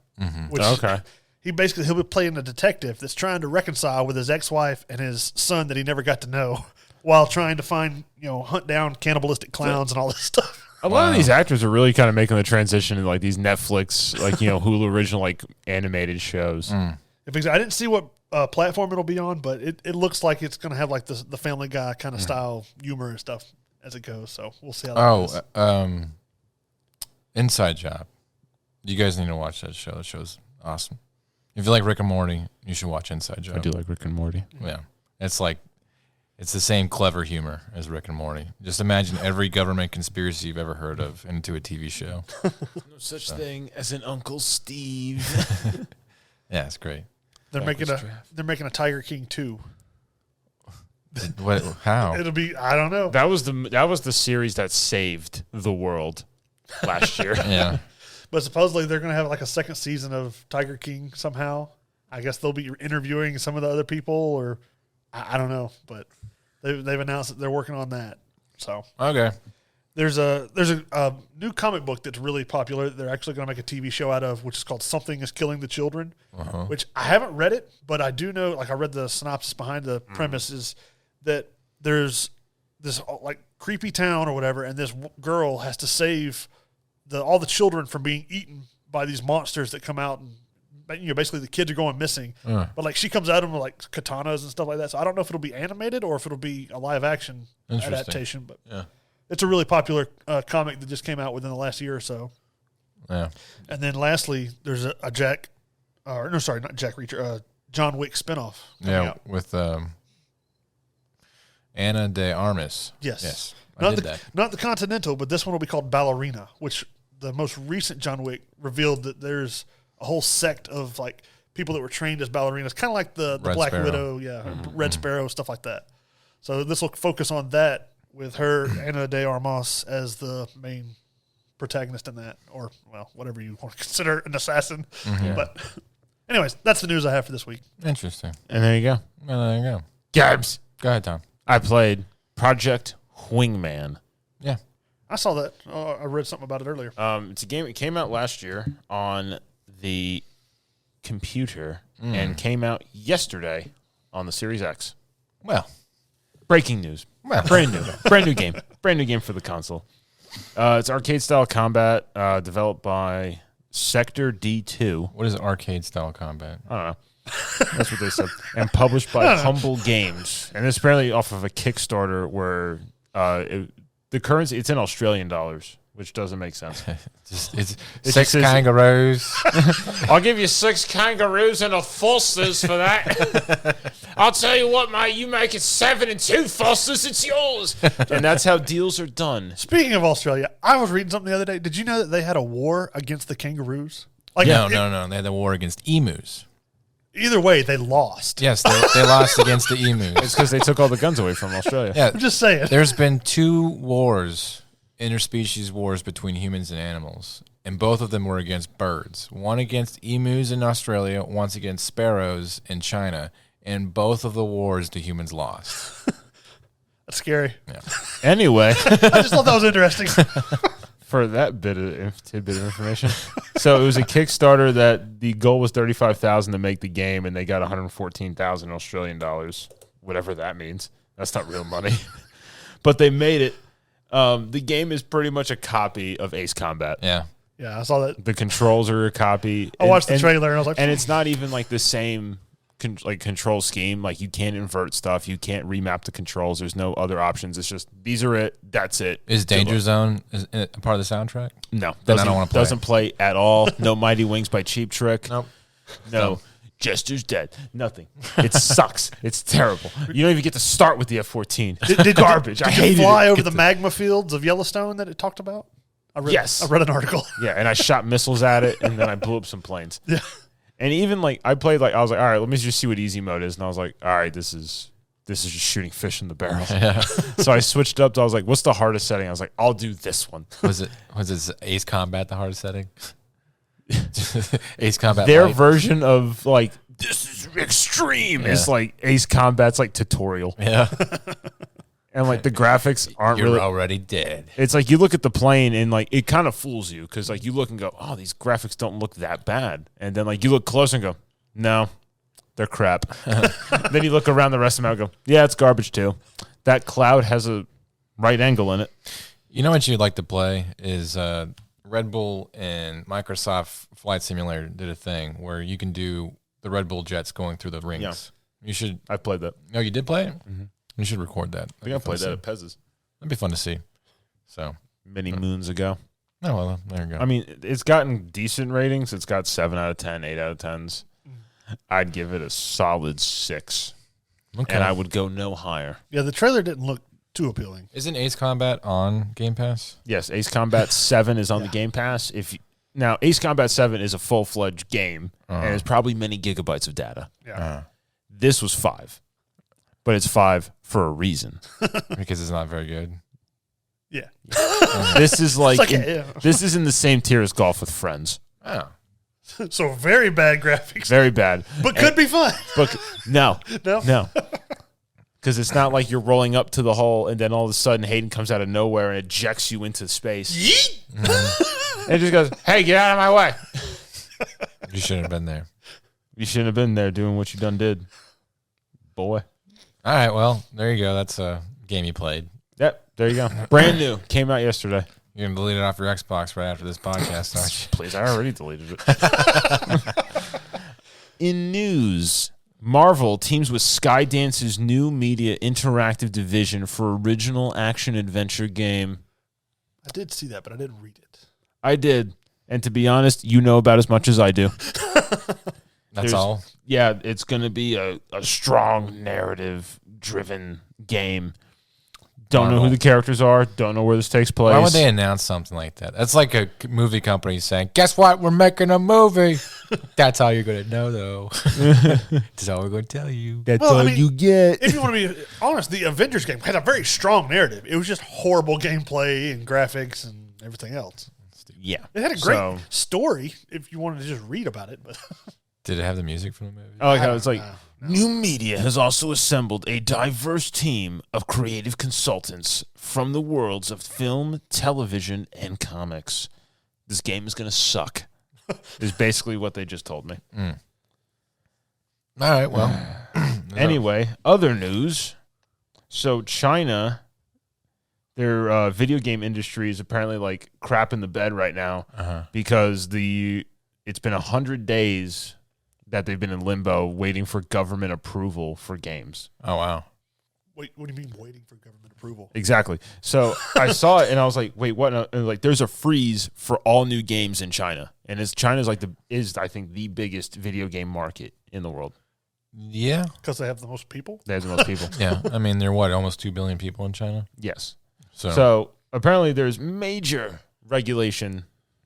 Which Okay. he'll be playing a detective that's trying to reconcile with his ex-wife and his son that he never got to know, while trying to find hunt down cannibalistic clowns and all this stuff. A lot of these actors are really kind of making the transition to like these Netflix, like Hulu original like animated shows. I didn't see what platform it'll be on, but it looks like it's going to have like the Family Guy kind of style humor and stuff as it goes. So we'll see how that goes. Inside Job. You guys need to watch that show. That show's awesome. If you like Rick and Morty, you should watch Inside Job. I do like Rick and Morty. Yeah. It's the same clever humor as Rick and Morty. Just imagine every government conspiracy you've ever heard of into a TV show. No such thing as an Uncle Steve. Yeah, it's great. They're making a Tiger King 2. What? How? It'll be, I don't know. That was the series that saved the world last year. Yeah. But supposedly they're going to have like a second season of Tiger King somehow. I guess they'll be interviewing some of the other people, or I don't know. But they've announced that they're working on that. So Okay. there's a new comic book that's really popular that they're actually going to make a TV show out of, which is called Something is Killing the Children, which I haven't read it, but I do know, like I read the synopsis behind the premise is that there's this like creepy town or whatever, and this girl has to save all the children from being eaten by these monsters that come out, and basically the kids are going missing. But like she comes at them with like katanas and stuff like that. So I don't know if it'll be animated or if it'll be a live action adaptation. But it's a really popular comic that just came out within the last year or so. Yeah. And then lastly, there's a not Jack Reacher, John Wick spinoff coming out. With Ana de Armas. Yes. I did that. Not the Continental, but this one will be called Ballerina, which the most recent John Wick revealed that there's a whole sect of like people that were trained as ballerinas, kind of like the Black Widow, Red Sparrow, stuff like that. So this will focus on that with her, Ana de Armas, as the main protagonist in that, or, well, whatever you want to consider an assassin. But anyways, that's the news I have for this week. Interesting. And there you go. Well, there you go. Gabs. Go ahead, Tom. I played Project Wingman. Yeah. I saw that. I read something about it earlier. It's a game. It came out last year on the computer and came out yesterday on the Series X. Well, breaking news. Well. brand new game. Brand new game for the console. It's arcade style combat, developed by Sector D2. What is arcade style combat? I don't know. That's what they said. And published by Humble Games. And it's apparently off of a Kickstarter where the currency, it's in Australian dollars, which doesn't make sense. It's six kangaroos. I'll give you 6 kangaroos and a Foster's for that. I'll tell you what, mate, you make it 7 and 2 Fosters, it's yours. And that's how deals are done. Speaking of Australia, I was reading something the other day. Did you know that they had a war against the kangaroos? No. They had the war against emus. Either way, they lost. Yes, they lost against the emus. It's because they took all the guns away from Australia. Yeah, I'm just saying. There's been 2 wars, interspecies wars between humans and animals, and both of them were against birds. One against emus in Australia, once against sparrows in China, and both of the wars the humans lost. That's scary. Yeah. Anyway. I just thought that was interesting. For that tidbit of information. So it was a Kickstarter that the goal was $35,000 to make the game, and they got 114,000 Australian dollars, whatever that means. That's not real money. But they made it. The game is pretty much a copy of Ace Combat. Yeah. Yeah, I saw that. The controls are a copy. I watched the trailer, and I was like... And it's not even like the same control scheme. Like, you can't invert stuff. You can't remap the controls. There's no other options. It's just, these are it. That's it. Is Danger Zone a part of the soundtrack? No. Then I don't want to play. Doesn't play at all. No Mighty Wings by Cheap Trick. Nope. No. Jester's dead. Nothing. It sucks. It's terrible. You don't even get to start with the F-14. Did garbage. I Did hated you fly it. over the magma fields of Yellowstone that it talked about? Yes. I read an article. Yeah, and I shot missiles at it, and then I blew up some planes. Yeah. And even, like, I was like, all right, let me just see what easy mode is. And I was like, all right, this is just shooting fish in the barrel. Yeah. So I switched up to, I was like, what's the hardest setting? I was like, I'll do this one. Was it Ace Combat the hardest setting? Ace Combat Their Light? version of, like, this is extreme. Yeah. It's like Ace Combat's like tutorial. Yeah. And, like, the graphics aren't You're really... already dead. It's like you look at the plane and, like, it kind of fools you because, like, you look and go, oh, these graphics don't look that bad. And then, like, you look closer and go, no, they're crap. Then you look around the rest of them and go, yeah, it's garbage too. That cloud has a right angle in it. You know what you'd like to play is Red Bull and Microsoft Flight Simulator did a thing where you can do the Red Bull jets going through the rings. Yeah. You should. I've played that. Oh, you did play it? Mm-hmm. You should record that. I think I played that at Pez's That'd be fun to see. So many moons ago. Oh, well, there you go. I mean, it's gotten decent ratings. It's got 7 out of 10, 8 out of 10s. I'd give it a solid 6. Okay. And I would go no higher. Yeah, the trailer didn't look too appealing. Isn't Ace Combat on Game Pass? Yes, Ace Combat 7 is on the Game Pass. Now, Ace Combat 7 is a full-fledged game, and it's probably many gigabytes of data. Yeah. This was 5. But it's 5 for a reason. Because it's not very good. Yeah. This is This is in the same tier as Golf with Friends. Oh. So very bad graphics. Very bad. But could be fun. But no. No? No. Because it's not like you're rolling up to the hole and then all of a sudden Hayden comes out of nowhere and ejects you into space. Yeet! And it just goes, hey, get out of my way. You shouldn't have been there. You shouldn't have been there doing what you done did. Boy. All right, well, there you go. That's a game you played. Yep, there you go. Brand new. Came out yesterday. You're going to delete it off your Xbox right after this podcast, aren't you? Please, I already deleted it. In news, Marvel teams with Skydance's new media interactive division for original action-adventure game. I did see that, but I didn't read it. I did. And to be honest, you know about as much as I do. That's all? Yeah, it's going to be a strong narrative-driven game. Don't know who the characters are. Don't know where this takes place. Why would they announce something like that? That's like a movie company saying, guess what? We're making a movie. That's all you're going to know, though. That's all we're going to tell you. That's all you get. If you want to be honest, the Avengers game had a very strong narrative. It was just horrible gameplay and graphics and everything else. Yeah. It had a great story if you wanted to just read about it. But Did it have the music from the movie? I like how it's like, new media has also assembled a diverse team of creative consultants from the worlds of film, television, and comics. This game is going to suck, is basically what they just told me. All right, well. Anyway, other news. So China, their video game industry is apparently like crap in the bed right now because it's been 100 days that they've been in limbo waiting for government approval for games. Oh, wow. wait, what do you mean waiting for government approval? Exactly. So I saw it and I was like, wait, what? And like, there's a freeze for all new games in China. And China's like I think the biggest video game market in the world. Yeah. Because they have the most people? They have the most people. Yeah. I mean, there are almost 2 billion people in China? Yes. So So apparently there's major regulation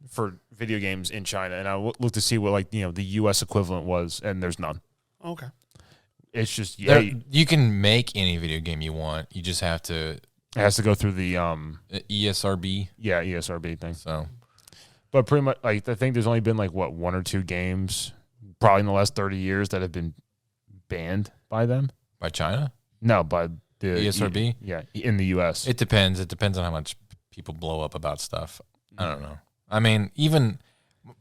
for video games in China, and I looked to see what the U.S. equivalent was, and there's none. Okay. It's just you can make any video game you want. You just have to. It has to go through the ESRB. Yeah, ESRB thing. So, but pretty much I think there's only been 1 or 2 games probably in the last 30 years that have been banned by them. By China? No, by the ESRB. Yeah, in the U.S. It depends. It depends on how much people blow up about stuff. I don't know. I mean, even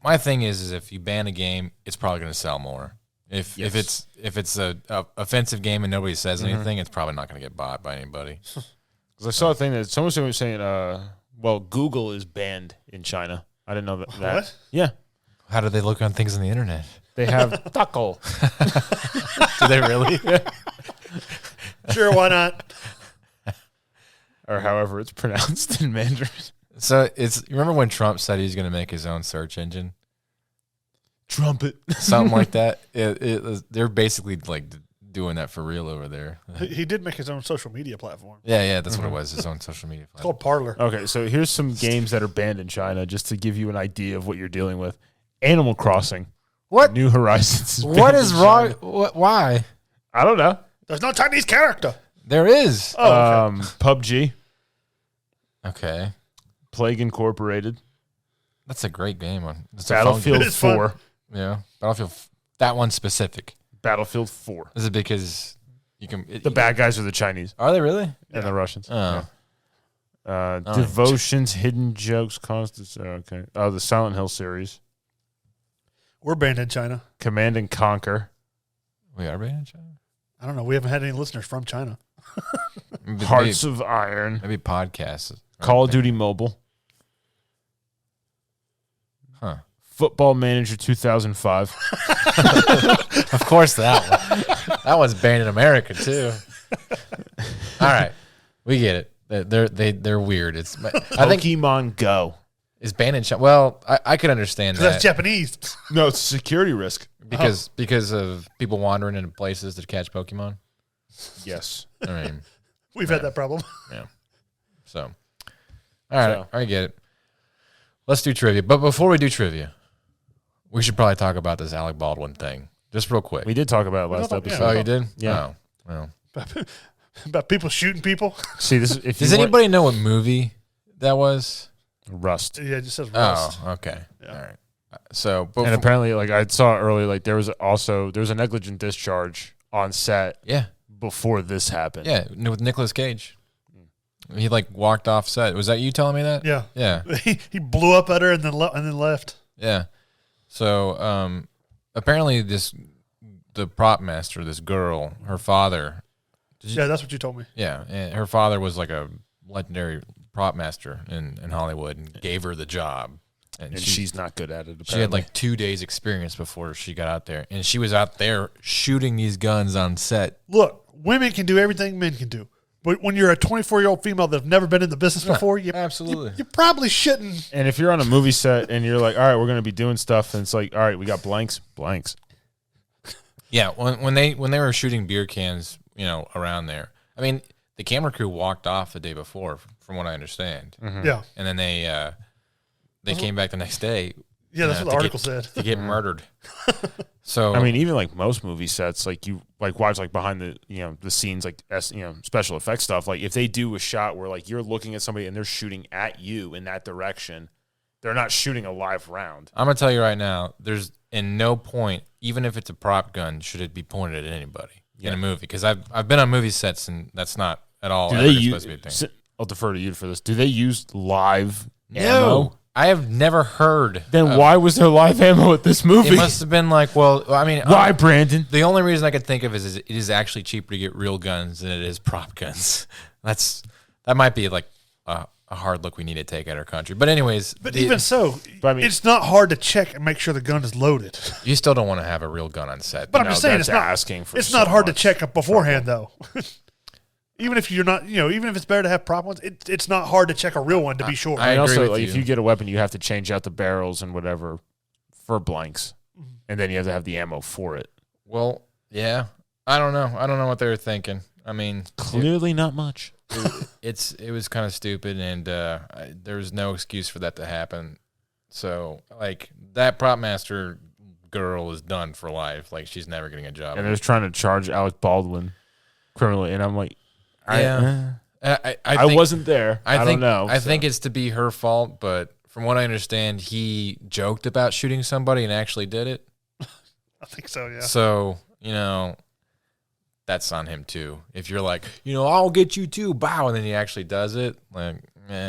my thing is if you ban a game, it's probably going to sell more. If it's a offensive game and nobody says anything, it's probably not going to get bought by anybody. Because I saw a thing that someone was saying, Google is banned in China. I didn't know that. What? Yeah, How do they look on things on the internet? they have taco. Do they really? Sure, why not? Or however it's pronounced in Mandarin. So you remember when Trump said he was going to make his own search engine? Trumpet. Something like that. They're basically like doing that for real over there. He did make his own social media platform. Yeah, that's what it was. His own social media It's platform. called Parlor. Okay, so here's some games that are banned in China just to give you an idea of what you're dealing with. Animal Crossing. What? New Horizons. Is What banned is in wrong? China. Why? I don't know. There's no Chinese character. There is. Oh, okay. PUBG. Okay. Plague Incorporated. That's a great game. It's a fun Battlefield It is fun. 4. game. Yeah. Battlefield. That one's specific. Battlefield 4. Is it because you can? The bad guys are the Chinese Are they really? and the Russians. Oh. Yeah. Devotions, Hidden Jokes, okay. The Silent Hill series. We're banned in China. Command and Conquer. We are banned in China. I don't know. We haven't had any listeners from China. Hearts of Iron. Maybe podcasts. Call of Duty Mobile. Huh. Football Manager 2005. Of course that one. That one's banned in America too. All right, we get it. They're weird. I think Pokemon Go. Is banned in China? Well, I could understand that. That's Japanese. No, it's a security risk. Because of people wandering into places to catch Pokemon. Yes. I mean, We've had that problem. yeah. So, all right, I get it. Let's do trivia. But before we do trivia, we should probably talk about this Alec Baldwin thing, just real quick. We did talk about it last episode. Oh, you did? Yeah. Oh, well. About people shooting people. See, this. If Does anybody know what movie that was? Rust? Yeah, it just says Rust. Oh, okay. Yeah. All right. So, And apparently, like I saw earlier, like there was a negligent discharge on set. Yeah. Before this happened. Yeah, with Nicolas Cage. He like walked off set. Was that you telling me that? Yeah. Yeah. He blew up at her and then left. Yeah. So apparently the prop master, this girl, her father. Yeah, that's what you told me. Yeah, and her father was like a legendary prop master in Hollywood and gave her the job. And she's not good at it. Apparently. She had like 2 days experience before she got out there, and she was out there shooting these guns on set. Look, women can do everything men can do. But when you're a 24-year-old female that's never been in the business before, absolutely. You probably shouldn't. And if you're on a movie set and you're like, all right, we're going to be doing stuff, and it's like, all right, we got blanks. Yeah, when they were shooting beer cans, around there. I mean, the camera crew walked off the day before, from what I understand. Mm-hmm. Yeah. And then they came back the next day. Yeah, that's what the article said. To get murdered. So I mean, even like most movie sets, like you like watch like behind the the scenes, like special effects stuff. Like if they do a shot where like you're looking at somebody and they're shooting at you in that direction, they're not shooting a live round. I'm gonna tell you right now, there's in no point, even if it's a prop gun, should it be pointed at anybody in a movie. Because I've been on movie sets and that's not at all supposed to be a thing. I'll defer to you for this. Do they use live No. ammo? I have never heard. Then why was there live ammo at this movie? It must have been like, well, I mean, why, Brandon? The only reason I could think of is it is actually cheaper to get real guns than it is prop guns. That might be like a hard look we need to take at our country. But anyways, even so, it's not hard to check and make sure the gun is loaded. You still don't want to have a real gun on set. But I'm just saying, that's it's not asking for. It's not hard to check up beforehand, though. Even if you're not, even if it's better to have prop ones, it's not hard to check a real one to be sure. I and agree also, with like, you. if you get a weapon, you have to change out the barrels and whatever for blanks, and then you have to have the ammo for it. Well, yeah, I don't know. I don't know what they were thinking. I mean, Clearly not much. it was kind of stupid, and there was no excuse for that to happen. So, like, that prop master girl is done for life. Like, she's never getting a job. And they're just trying to charge Alec Baldwin criminally, and I'm like, I I wasn't there. I don't know. I think it's to be her fault, but from what I understand, he joked about shooting somebody and actually did it. I think so, yeah. So, that's on him too. If you're like, I'll get you too, bow, and then he actually does it, like,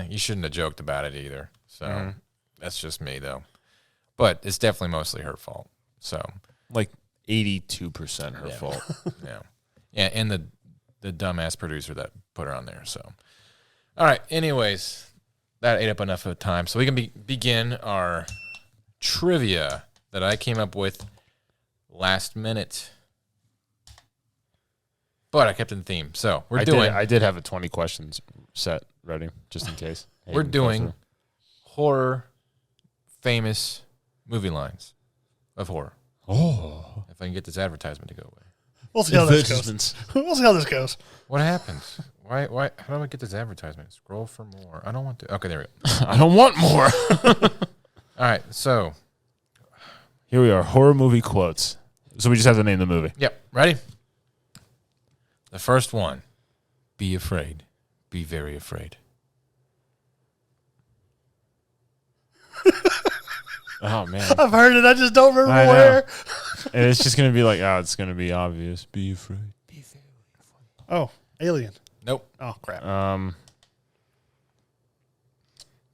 you shouldn't have joked about it either. So that's just me though. But it's definitely mostly her fault. So like 82% her fault. Yeah, and the dumbass producer that put her on there. So, all right. Anyways, that ate up enough of time, so we can begin our trivia that I came up with last minute. But I kept in theme. So I did have a 20 questions set ready just in case. We're doing horror famous movie lines of horror. Oh. If I can get this advertisement to go away. We'll see how this goes. We'll see how this goes. What happens? Why? How do I get this advertisement? Scroll for more. I don't want to. Okay, there we go. I don't want more. All right, so here we are. Horror movie quotes. So we just have to name the movie. Yep. Ready? The first one. Be afraid. Be very afraid. Oh, man. I've heard it. I just don't remember where. And it's just going to be like, it's going to be obvious. Be afraid. Be very afraid. Oh, Alien. Nope. Oh, crap.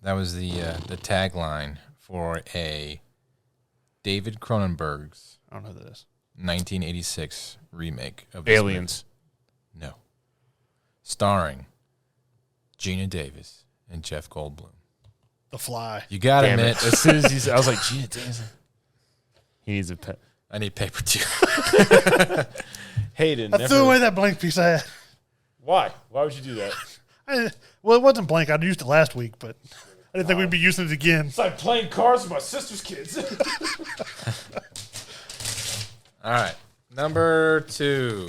That was the tagline for a David Cronenberg's I don't know who that is. 1986 remake of this Aliens. movie. No. Starring Gina Davis and Jeff Goldblum. The Fly. You got to Damn admit. it. As soon as I was like, Gina Davis. He needs a pet. I need paper too. Hayden. I threw away that blank piece I had. Why? Why would you do that? Well, it wasn't blank. I used it last week, but I didn't think we'd be using it again. It's like playing cards with my sister's kids. All right. Number 2.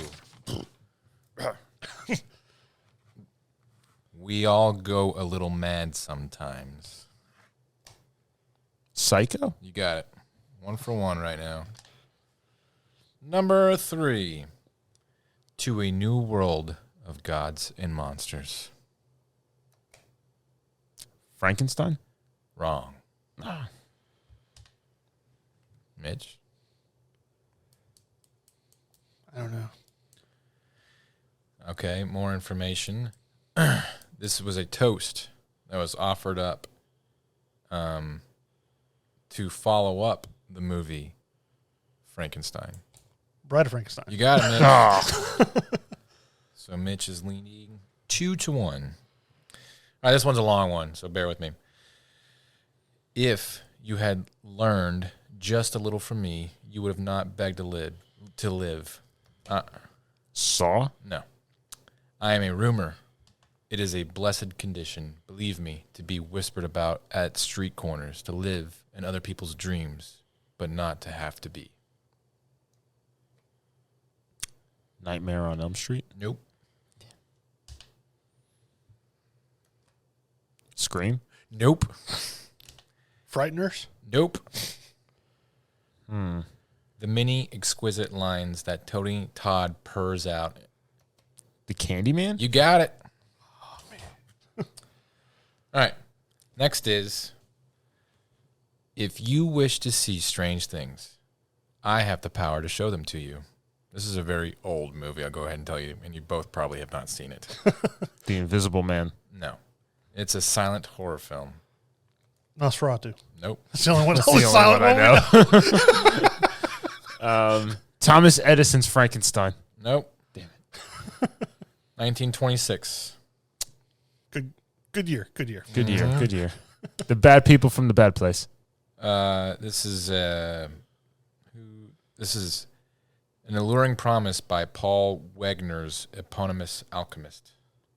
We all go a little mad sometimes. Psycho? You got it. 1 for 1 right now. Number 3. To a new world of gods and monsters. Frankenstein? Wrong. Mitch? I don't know. Okay, more information. This was a toast that was offered up to follow up the movie Frankenstein. Bride of Frankenstein. You got it, Mitch. So Mitch is leaning 2-1. All right, this one's a long one, so bear with me. If you had learned just a little from me, you would have not begged to live. Saw? No. I am a rumor. It is a blessed condition, believe me, to be whispered about at street corners, to live in other people's dreams, but not to have to be. Nightmare on Elm Street? Nope. Scream? Nope. Frighteners? Nope. The many exquisite lines that Tony Todd purrs out. The Candyman? You got it. Oh, man. All right. Next is, if you wish to see strange things, I have the power to show them to you. This is a very old movie, I'll go ahead and tell you, and you both probably have not seen it. The Invisible Man. No. It's a silent horror film. Nosferatu. Nope. That's the only one. That's the only silent one I know. Thomas Edison's Frankenstein. Nope. Damn it. 1926. Good year. Good year. Good year. Good year. The Bad People from the Bad Place. This is an alluring promise by Paul Wagner's eponymous alchemist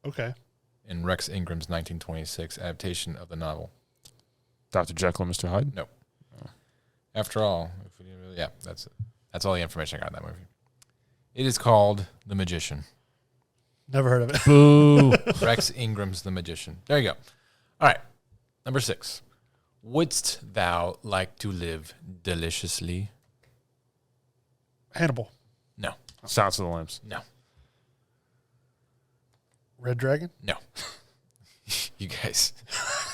Okay. in Rex Ingram's 1926 adaptation of the novel. Dr. Jekyll and Mr. Hyde? Nope. After all, that's it. That's all the information I got in that movie. It is called The Magician. Never heard of it. Boo. Rex Ingram's The Magician. There you go. All right. Number 6. Wouldst thou like to live deliciously? Hannibal. No. Silence of the Lambs. No. Red Dragon. No. You guys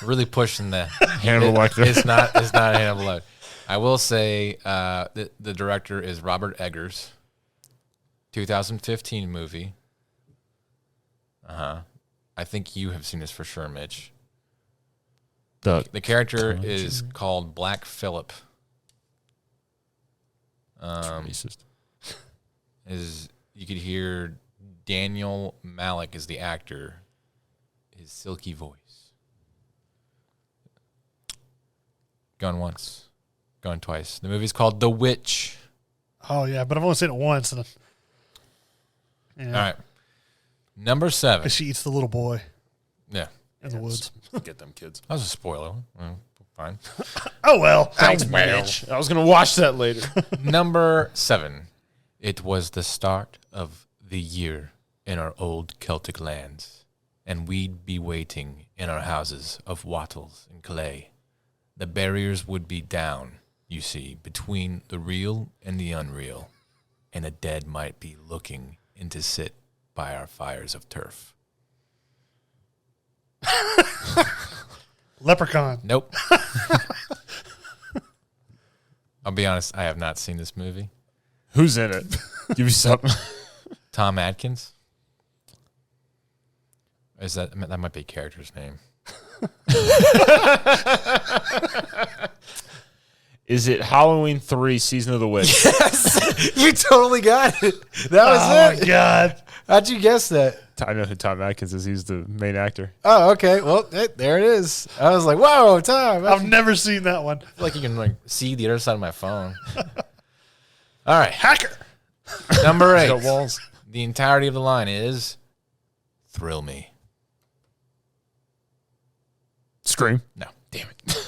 really pushing the Hannibal Lecter. It's not Hannibal Lecter. I will say the director is Robert Eggers. 2015 movie. I think you have seen this for sure, Mitch. The character is called Black Phillip. Racist. You could hear Daniel Malik is the actor. His silky voice. Gone once, gone twice. The movie's called The Witch. Oh yeah, but I've only seen it once. And yeah. All right. Number 7. She eats the little boy Yeah. in the woods. Get them kids. That was a spoiler. Well, fine. Oh well. Thanks, bitch. I was going to watch that later. Number 7. It was the start of the year in our old Celtic lands, and we'd be waiting in our houses of wattles and clay. The barriers would be down, you see, between the real and the unreal, and the dead might be looking in to sit by our fires of turf. Leprechaun. Nope. I'll be honest, I have not seen this movie. Who's in it? Give me something. Tom Atkins. That might be a character's name. Is it Halloween 3 Season of the Witch? Yes, you totally got it. That was Oh it. my god. How'd you guess that? I know who Tom Atkins is. He's the main actor. Oh, okay. Well, there it is. I was like, whoa, Tom. I I've feel never seen that one. like you can see the other side of my phone. All right. Hacker. Number 8. Got walls. The entirety of the line is Thrill Me. Scream. No. Damn it.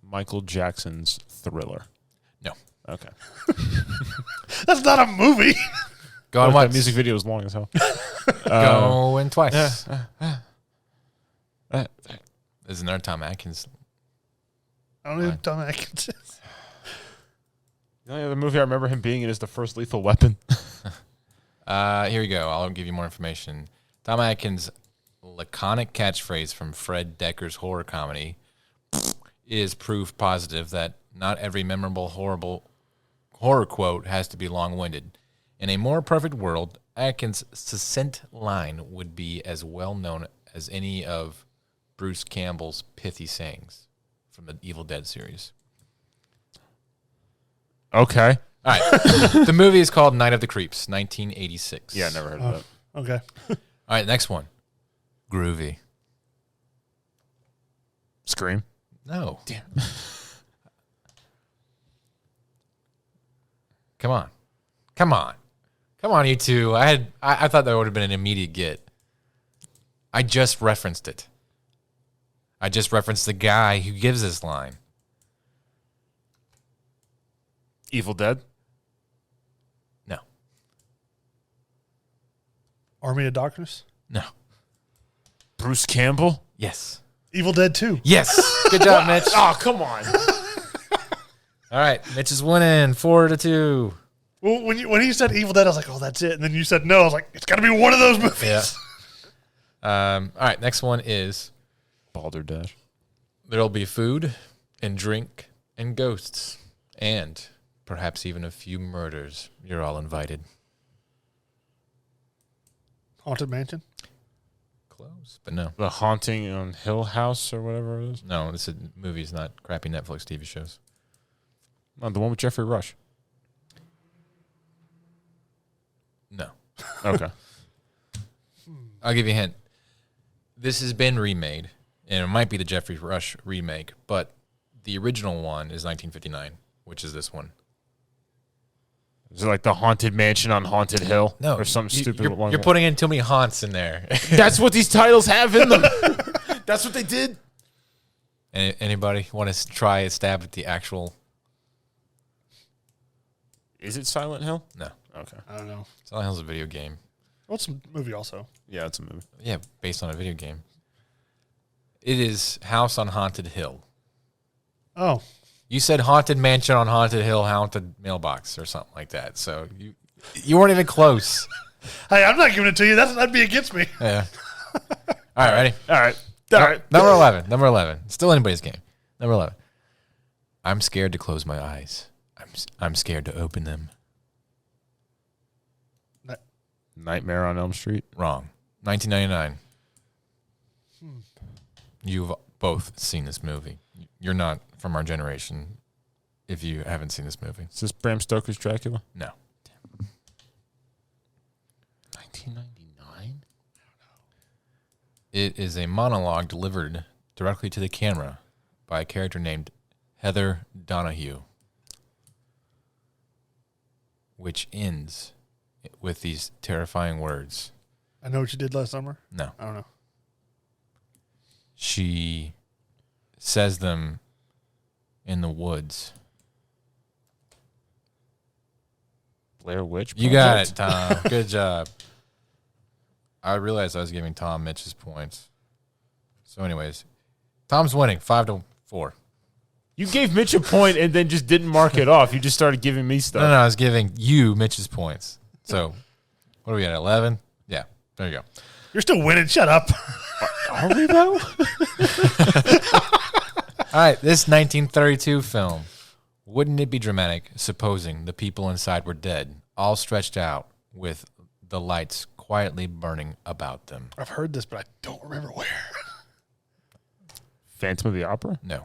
Michael Jackson's Thriller. No. Okay. That's not a movie. Going That once. music video was long as hell. Going twice. Isn't there Tom Atkins? I don't even Tom Atkins. The only other movie I remember him being in is The First Lethal Weapon. Here we go. I'll give you more information. Tom Atkins' laconic catchphrase from Fred Decker's horror comedy is proof positive that not every memorable, horror quote has to be long-winded. In a more perfect world, Atkins' succinct line would be as well known as any of Bruce Campbell's pithy sayings from the Evil Dead series. Okay. All right. The movie is called Night of the Creeps, 1986. Yeah, never heard of that. Okay. All right, next one. Groovy. Scream. No. Damn. Come on. Come on, you two. I thought that would have been an immediate get. I just referenced it. I just referenced the guy who gives this line. Evil Dead. No. Army of Darkness. No. Bruce Campbell. Yes. Evil Dead 2. Yes. Good job, Mitch. Oh, come on. All right. Mitch is winning 4-2. Well, when he said Evil Dead, I was like, oh, that's it. And then you said no. I was like, it's got to be one of those movies. Yeah. All right. Next one is Balderdash. there'll be food and drink and ghosts and perhaps even a few murders. You're all invited. Haunted Mansion. Close, but no. The Haunting on Hill House or whatever it is. No, this is movies, not crappy Netflix TV shows. Oh, the one with Jeffrey Rush. No. Okay. I'll give you a hint. This has been remade, and it might be the Jeffrey Rush remake, but the original one is 1959, which is this one. Is it like the Haunted Mansion on Haunted Hill? No. Or something stupid. You're putting in too many haunts in there. That's what these titles have in them. That's what they did. Anybody want to try a stab at the actual? Is it Silent Hill? No. Okay. I don't know. Silent Hill's a video game. Well, it's a movie also. Yeah, it's a movie. Yeah, based on a video game. It is House on Haunted Hill. Oh. You said Haunted Mansion on Haunted Hill, Haunted Mailbox, or something like that. So you weren't even close. Hey, I'm not giving it to you. That'd be against me. Yeah. All right, ready? All right. Number 11. Number 11. Still anybody's game. Number 11. I'm scared to close my eyes. I'm scared to open them. Nightmare on Elm Street. Wrong. 1999. You've both seen this movie. You're not from our generation if you haven't seen this movie. Is this Bram Stoker's Dracula? No. 1999? It is a monologue delivered directly to the camera by a character named Heather Donahue, which ends with these terrifying words. I know what you did last summer. No. I don't know. She says them in the woods. Blair Witch? You got it, Tom. Good job. I realized I was giving Tom Mitch's points. So anyways, Tom's winning 5-4. You gave Mitch a point and then just didn't mark it off. You just started giving me stuff. No, I was giving you Mitch's points. So what are we at, 11? Yeah, there you go. You're still winning. Shut up. Are we, though? All right, this 1932 film. Wouldn't it be dramatic, supposing the people inside were dead, all stretched out with the lights quietly burning about them? I've heard this, but I don't remember where. Phantom of the Opera? No.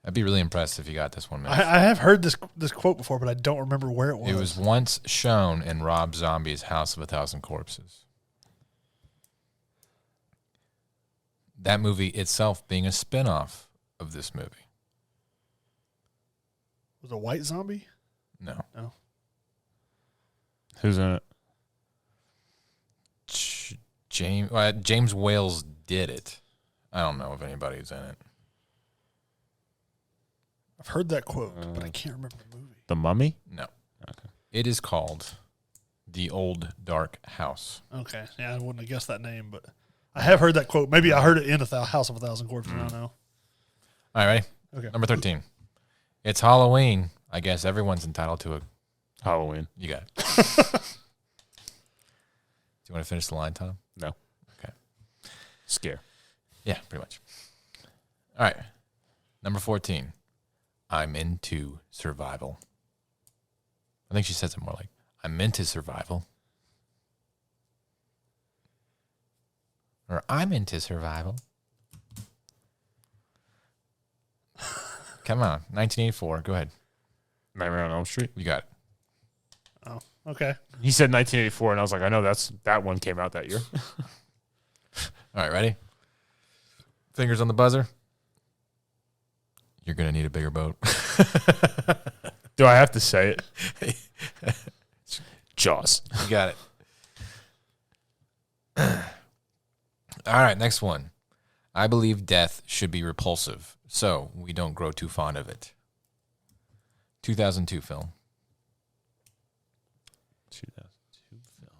I'd be really impressed if you got this one, man. I have heard this quote before, but I don't remember where it was. It was once shown in Rob Zombie's House of a Thousand Corpses. That movie itself being a spin-off of this movie. Was it a white zombie? No. Who's in it? James Wales did it. I don't know if anybody's in it. I've heard that quote, but I can't remember the movie. The Mummy? No. Okay. It is called The Old Dark House. Okay. Yeah, I wouldn't have guessed that name, but I have heard that quote. Maybe I heard it in House of a Thousand Corpses. I don't know. All right, ready? Okay. Number 13. It's Halloween. I guess everyone's entitled to a Halloween. You got it. Do you want to finish the line, Tom? No. Okay. Scare. Yeah, pretty much. All right. Number 14. I'm into survival. I think she says it more like, I'm into survival. Or I'm into survival. Come on. 1984. Go ahead. Nightmare on Elm Street. You got it. Oh, okay. He said 1984, and I was like, I know that one came out that year. All right, ready? Fingers on the buzzer. You're going to need a bigger boat. Do I have to say it? Jaws. You got it. All right, next one. I believe death should be repulsive, so we don't grow too fond of it. 2002 film. 2002 film.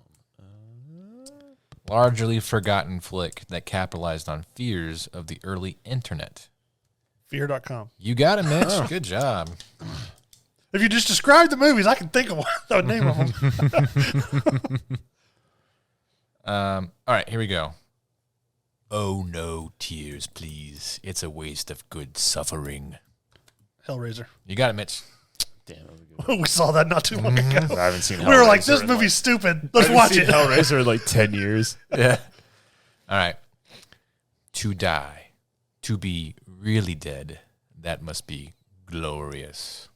Largely forgotten flick that capitalized on fears of the early internet. Fear.com. You got it, Mitch. Good job. If you just describe the movies, I can think of one. The name of them. All right, here we go. Oh, no tears, please. It's a waste of good suffering. Hellraiser. You got it, Mitch. Damn, that was a good one. We saw that not too long ago. I haven't seen Hellraiser. We were like, this in, movie's stupid. Let's watch it. Hellraiser in like 10 years. Yeah. All right. To die. To be really dead. That must be glorious.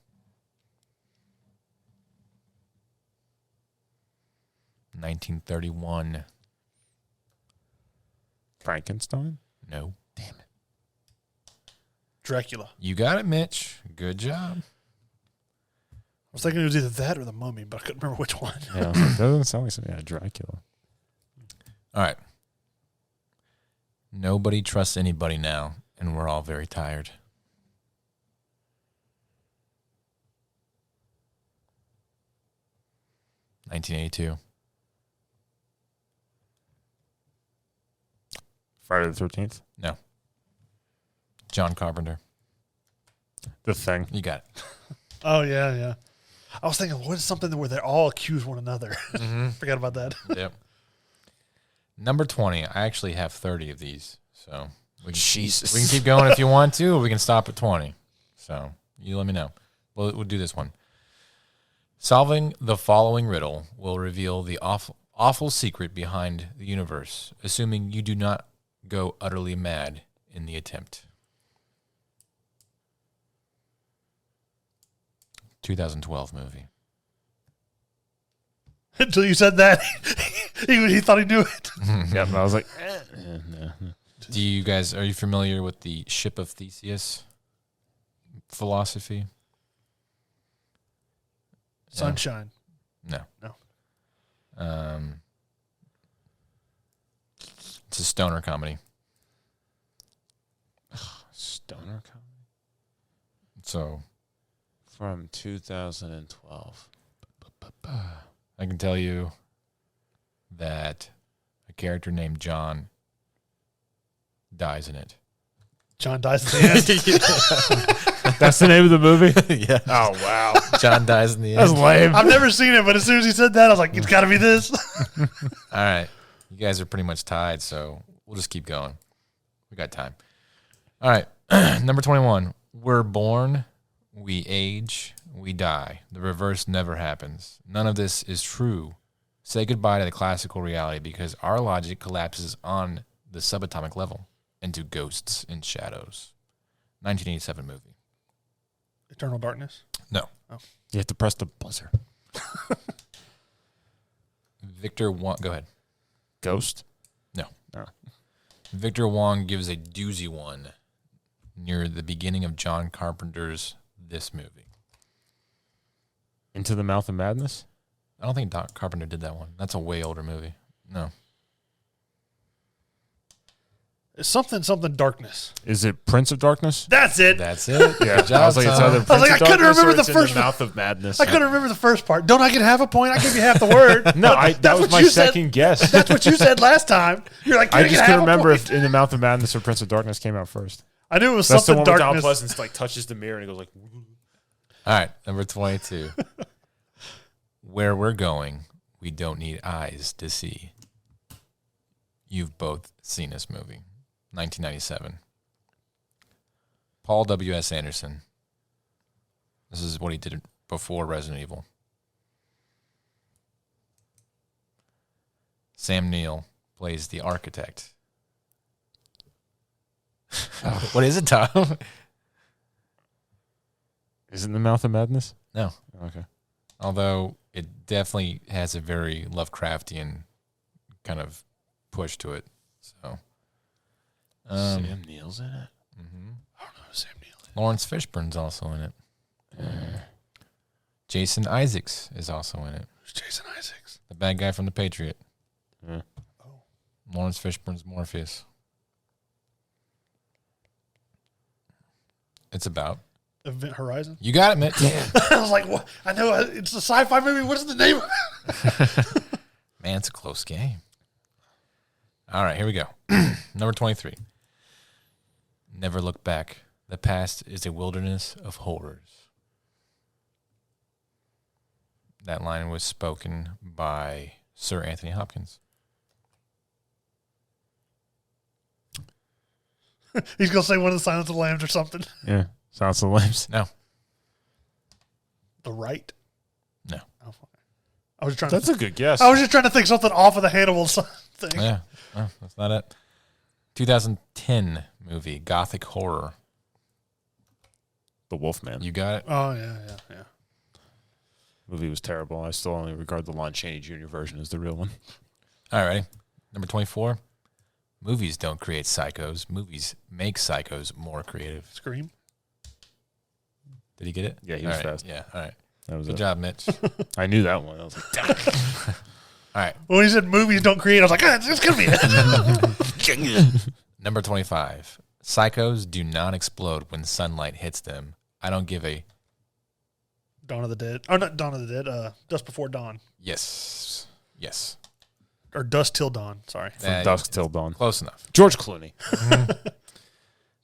$1931. Frankenstein? No. Damn it. Dracula. You got it, Mitch. Good job. I was thinking it was either that or The Mummy, but I couldn't remember which one. Yeah, I was like, that doesn't sound like something. Yeah, Dracula. All right. Nobody trusts anybody now, and we're all very tired. $1982. Friday the 13th? No. John Carpenter. The Thing. You got it. Oh, yeah, yeah. I was thinking, what is something where they all accuse one another? Forgot about that. Yep. Number 20. I actually have 30 of these, so we can keep going if you want to, or we can stop at 20. So you let me know. We'll do this one. Solving the following riddle will reveal the awful secret behind the universe, assuming you do not go utterly mad in the attempt. 2012 movie. Until you said that, he thought he knew it. Yep, I was like, no. Are you familiar with the ship of Theseus philosophy? Sunshine. No. No. It's a stoner comedy. Stoner comedy? So From 2012. I can tell you that a character named John dies in it. John dies at the end. That's the name of the movie? Yeah. Oh, wow. John dies in the end. That's lame. I've never seen it, but as soon as he said that, I was like, it's got to be this. All right. You guys are pretty much tied, so we'll just keep going. We got time. All right. Number 21. We're born, we age, we die. The reverse never happens. None of this is true. Say goodbye to the classical reality because our logic collapses on the subatomic level into ghosts and shadows. 1987 movie. Eternal Darkness. No. You have to press the buzzer. Victor Wong. Go ahead. Ghost? No. Oh. Victor Wong gives a doozy one near the beginning of John Carpenter's This Movie. Into the Mouth of Madness? I don't think Doc Carpenter did that one. That's a way older movie. No. It's something darkness. Is it Prince of Darkness? That's it. That's it. Yeah, Good job, I was like, it's Tom. either Prince like, of I couldn't Darkness remember or the it's first in the one. Mouth of Madness. I couldn't remember the first part. Don't I get half a point? I give you half the word. No, that was what my you said. second guess. That's what you said last time. You're like, I "You just get couldn't half a remember point." if In the Mouth of Madness or Prince of Darkness came out first. I knew it was That's the something one where Donald darkness. Pleasance like touches the mirror and it goes like. All right, number 22. Where we're going, we don't need eyes to see. You've both seen this movie. 1997. Paul W.S. Anderson. This is what he did before Resident Evil. Sam Neill plays the architect. What is it, Tom? Is it In the Mouth of Madness? No. Okay. Although it definitely has a very Lovecraftian kind of push to it. So, Sam Neill's in it. mhm. I don't know who Sam Neill is. Lawrence Fishburne's also in it. Jason Isaacs is also in it. Who's Jason Isaacs? The bad guy from The Patriot. Yeah. Lawrence Fishburne's Morpheus. It's about. Event Horizon. You got it, Mitch. I was like, what? I know it's a sci-fi movie. What is the name? Man, it's a close game. All right, here we go. Number 23. Never look back. The past is a wilderness of horrors. That line was spoken by Sir Anthony Hopkins. He's gonna say one of the Silence of the Lambs or something. Yeah. Silence of the Lambs. No. The Right. No. Oh, fuck. I was trying. That's a good guess. I was just trying to think something off of the Hannibal thing. Yeah. Oh, that's not it. 2010 movie, Gothic Horror. The Wolfman. You got it? Oh yeah. Movie was terrible. I still only regard the Lon Chaney Jr. version as the real one. All right, ready? Number 24. Movies don't create psychos. Movies make psychos more creative. Scream. Did he get it? Yeah, he All was right, fast. Yeah, all right. That was Good it. job, Mitch. I knew that one. I was like, damn. All right. When he said movies don't create, I was like, it's gonna be it. Number 25. Psychos do not explode when sunlight hits them. I don't give a... Dawn of the Dead. Oh, not Dawn of the Dead. Dust Before Dawn. Yes. Yes. Or Dust Till Dawn. Sorry. From Dusk Till Dawn. Close enough. George Clooney.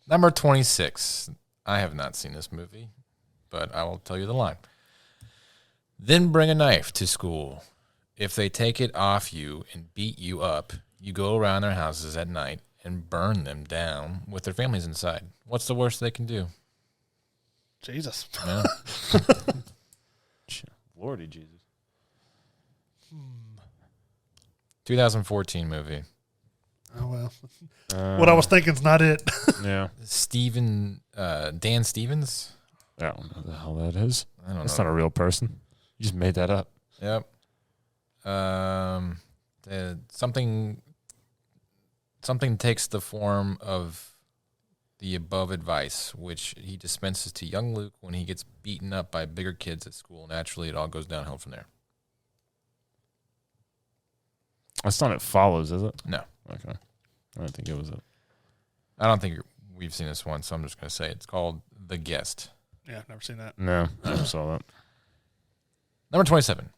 Number 26. I have not seen this movie, but I will tell you the line. Then bring a knife to school. If they take it off you and beat you up, you go around their houses at night and burn them down with their families inside. What's the worst they can do? Jesus. No? Lordy Jesus. 2014 movie. Oh well. What I was thinking is not it. Yeah. Dan Stevens? I don't know who the hell that is. I don't That's know. not a real person. You just made that up. Yep. Something takes the form of the above advice, which he dispenses to young Luke when he gets beaten up by bigger kids at school. Naturally, it all goes downhill from there. That's not It Follows, is it? No, Okay. I don't think it was it. I don't think we've seen this one, so I'm just going to say it's called The Guest. Yeah, I've never seen that. No, I never saw that. Number 27.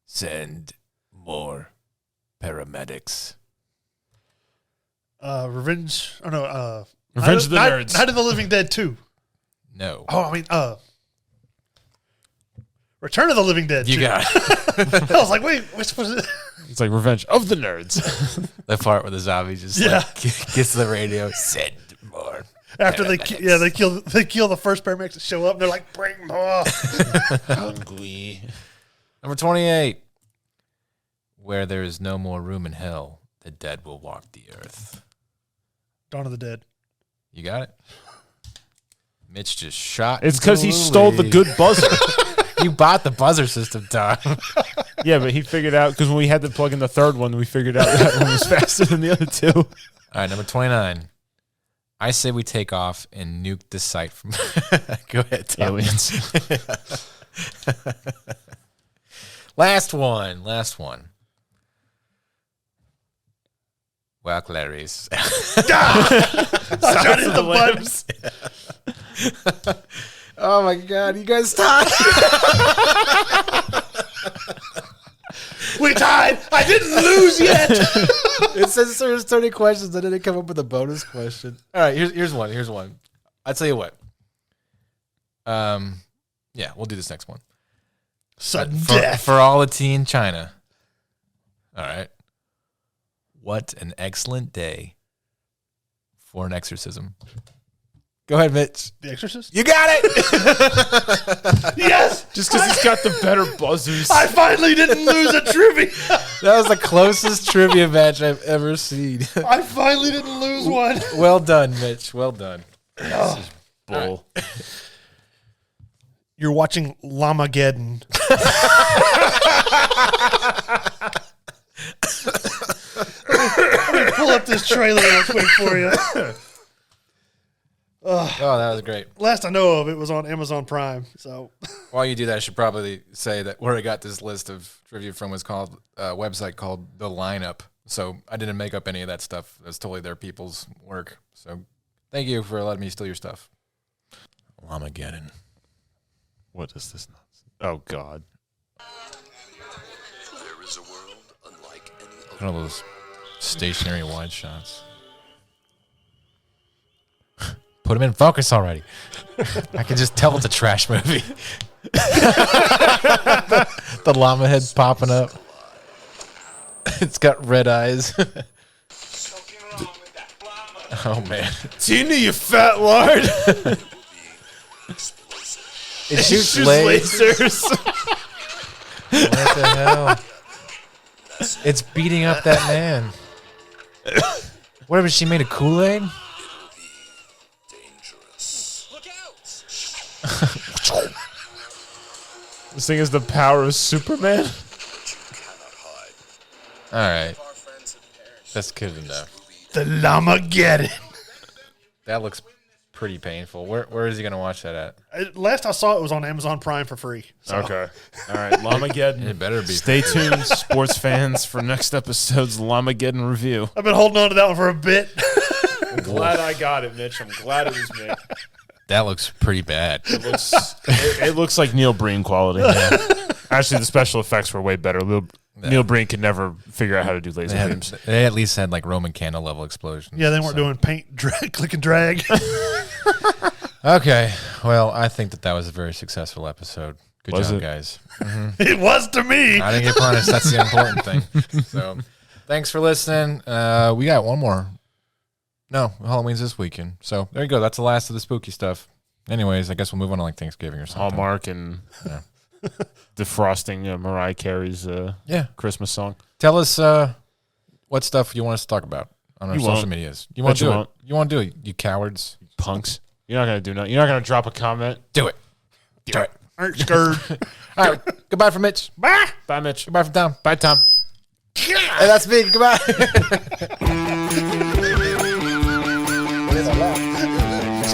Send more paramedics. Revenge. Oh no. Revenge of the Nerds. Night of the Living Dead 2. No. Oh, I mean, Return of the Living Dead 2. You got it. I was like, wait, which was it? It's like Revenge of the Nerds. The part where the zombie just gets the radio. Send more. After they kill the first paramedics that show up, and they're like, bring more. Hungry. Number 28. Where there is no more room in hell, the dead will walk the earth. Dawn of the Dead. You got it? Mitch just shot. It's because he stole the good buzzer. You bought the buzzer system, Tom. Yeah, but he figured out, because when we had to plug in the third one, we figured out that one was faster than the other two. All right, number 29. I say we take off and nuke the site from... Go ahead, Tom. Aliens. Last Last one. Well, Clarice. Shut in the buttons. Oh my God, you guys tied. We tied. I didn't lose yet. It says there's 30 questions. I didn't come up with a bonus question. All right, here's one. Here's one. I'll tell you what. Yeah, we'll do this next one. Sudden death. For all the tea in China. All right. What an excellent day for an exorcism. Go ahead, Mitch. The Exorcist? You got it. Yes! Just because he's got the better buzzers. I finally didn't lose a trivia. That was the closest trivia match I've ever seen. I finally didn't lose one. Well done, Mitch. Well done. Bull. You're watching Llamageddon. Let me pull up this trailer real quick for you. Oh, that was great. Last I know of, it was on Amazon Prime. So While you do that, I should probably say that where I got this list of trivia from was called a website called The Lineup. So I didn't make up any of that stuff. That's totally their people's work. So thank you for letting me steal your stuff. Llamageddon. What is this nonsense? Oh, God. There is a world unlike any other. One of those stationary wide shots. Put him in focus already. I can just tell it's a trash movie. The llama head's popping up. It's got red eyes. Oh, man. Tina, you fat lard. It shoots lasers. What the hell? It's beating up that man. Whatever, she made a Kool-Aid? This thing is the power of Superman. All right. That's good enough. the Llamageddon. That looks pretty painful. Where is he going to watch that at? Last I saw it was on Amazon Prime for free. So. Okay. All right. Llamageddon. It better be. Stay tuned, sports fans, for next episode's Llamageddon review. I've been holding on to that one for a bit. I'm glad I got it, Mitch. I'm glad it was me. That looks pretty bad. It looks like Neil Breen quality. Yeah. Actually, the special effects were way better. Neil Breen could never figure out how to do laser beams. They at least had like Roman candle level explosions. Yeah, they weren't doing paint, click and drag. Okay. Well, I think that was a very successful episode. Good Was job, it? guys. It was to me. I didn't get punished. That's the important thing. So, thanks for listening. We got one more. No, Halloween's this weekend. So, there you go. That's the last of the spooky stuff. Anyways, I guess we'll move on to like Thanksgiving or something. Hallmark and defrosting Mariah Carey's Christmas song. Tell us what stuff you want us to talk about on our You social won't. medias. You want to Bet you do it? won't. You want to do it? You cowards. Punks. You're not going to do nothing. You're not going to drop a comment. Do it. Do it. Aren't scared. All right. Goodbye from Mitch. Bye. Bye, Mitch. Goodbye from Tom. Bye, Tom. Hey, that's me. Goodbye.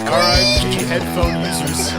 All right, headphone users.